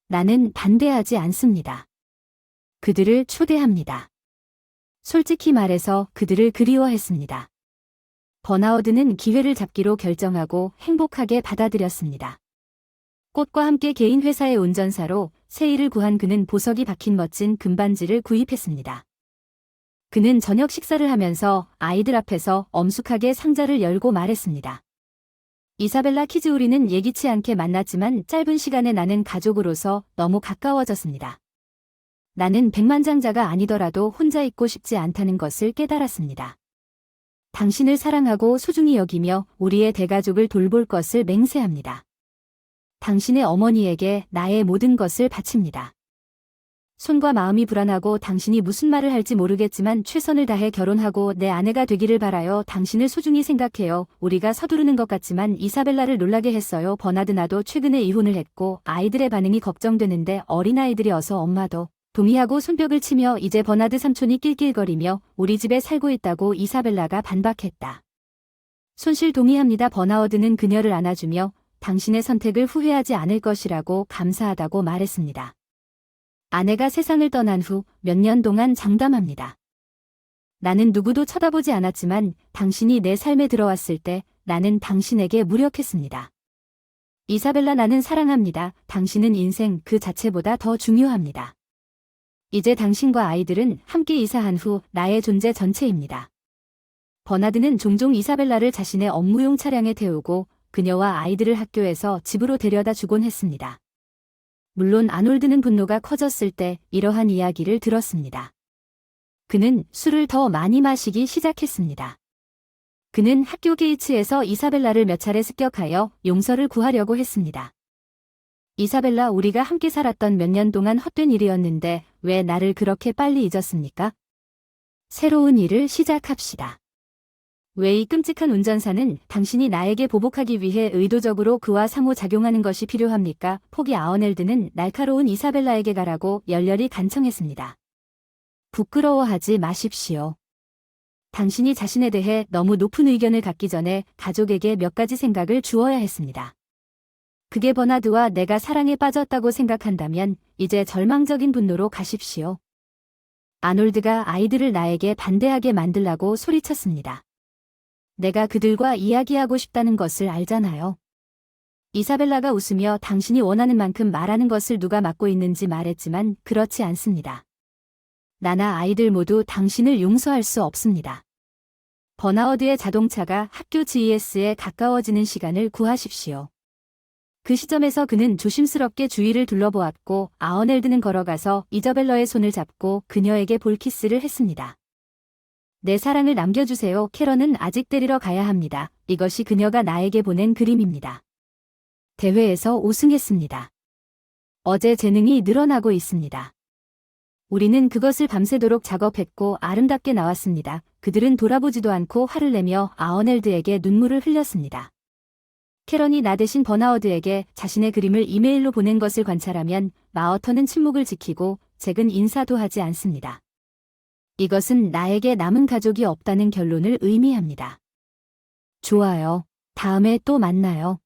나는 반대하지 않습니다. 그들을 초대합니다. 솔직히 말해서 그들을 그리워했습니다. 버나워드는 기회를 잡기로 결정하고 행복하게 받아들였습니다. 꽃과 함께 개인 회사의 운전사로 새 일을 구한 그는 보석이 박힌 멋진 금반지를 구입했습니다. 그는 저녁 식사를 하면서 아이들 앞에서 엄숙하게 상자를 열고 말했습니다. 이사벨라 키즈, 우리는 예기치 않게 만났지만 짧은 시간에 나는 가족으로서 너무 가까워졌습니다. 나는 백만장자가 아니더라도 혼자 있고 싶지 않다는 것을 깨달았습니다. 당신을 사랑하고 소중히 여기며 우리의 대가족을 돌볼 것을 맹세합니다. 당신의 어머니에게 나의 모든 것을 바칩니다. 손과 마음이 불안하고 당신이 무슨 말을 할지 모르겠지만 최선을 다해 결혼하고 내 아내가 되기를 바라요. 당신을 소중히 생각해요. 우리가 서두르는 것 같지만 이사벨라를 놀라게 했어요. 버나드, 나도 최근에 이혼을 했고 아이들의 반응이 걱정되는데 어린아이들이 어서 엄마도 동의하고 손뼉을 치며 이제 버나드 삼촌이 낄낄거리며 우리 집에 살고 있다고 이사벨라가 반박했다. 손실 동의합니다. 버나워드는 그녀를 안아주며 당신의 선택을 후회하지 않을 것이라고 감사하다고 말했습니다. 아내가 세상을 떠난 후 몇 년 동안 장담합니다. 나는 누구도 쳐다보지 않았지만 당신이 내 삶에 들어왔을 때 나는 당신에게 무력했습니다. 이사벨라, 나는 사랑합니다. 당신은 인생 그 자체보다 더 중요합니다. 이제 당신과 아이들은 함께 이사한 후 나의 존재 전체입니다. 버나드는 종종 이사벨라를 자신의 업무용 차량에 태우고 그녀와 아이들을 학교에서 집으로 데려다 주곤 했습니다. 물론 아놀드는 분노가 커졌을 때 이러한 이야기를 들었습니다. 그는 술을 더 많이 마시기 시작했습니다. 그는 학교 게이츠에서 이사벨라를 몇 차례 습격하여 용서를 구하려고 했습니다. 이사벨라, 우리가 함께 살았던 몇 년 동안 헛된 일이었는데 왜 나를 그렇게 빨리 잊었습니까? 새로운 일을 시작합시다. 왜 이 끔찍한 운전사는 당신이 나에게 보복하기 위해 의도적으로 그와 상호작용하는 것이 필요합니까? 포기. 아어넬드는 날카로운 이사벨라에게 가라고 열렬히 간청했습니다. 부끄러워하지 마십시오. 당신이 자신에 대해 너무 높은 의견을 갖기 전에 가족에게 몇 가지 생각을 주어야 했습니다. 그게 버나드와 내가 사랑에 빠졌다고 생각한다면 이제 절망적인 분노로 가십시오. 아놀드가 아이들을 나에게 반대하게 만들라고 소리쳤습니다. 내가 그들과 이야기하고 싶다는 것을 알잖아요. 이사벨라가 웃으며 당신이 원하는 만큼 말하는 것을 누가 맡고 있는지 말했지만 그렇지 않습니다. 나나 아이들 모두 당신을 용서할 수 없습니다. 버나어드의 자동차가 학교 GES에 가까워지는 시간을 구하십시오. 그 시점에서 그는 조심스럽게 주위를 둘러보았고 아어넬드는 걸어가서 이저벨러의 손을 잡고 그녀에게 볼키스를 했습니다. 내 사랑을 남겨주세요. 캐런은 아직 때리러 가야 합니다. 이것이 그녀가 나에게 보낸 그림입니다. 대회에서 우승했습니다. 어제 재능이 늘어나고 있습니다. 우리는 그것을 밤새도록 작업했고 아름답게 나왔습니다. 그들은 돌아보지도 않고 화를 내며 아어넬드에게 눈물을 흘렸습니다. 캐런이 나 대신 버나어드에게 자신의 그림을 이메일로 보낸 것을 관찰하면 마어터는 침묵을 지키고 잭은 인사도 하지 않습니다. 이것은 나에게 남은 가족이 없다는 결론을 의미합니다. 좋아요. 다음에 또 만나요.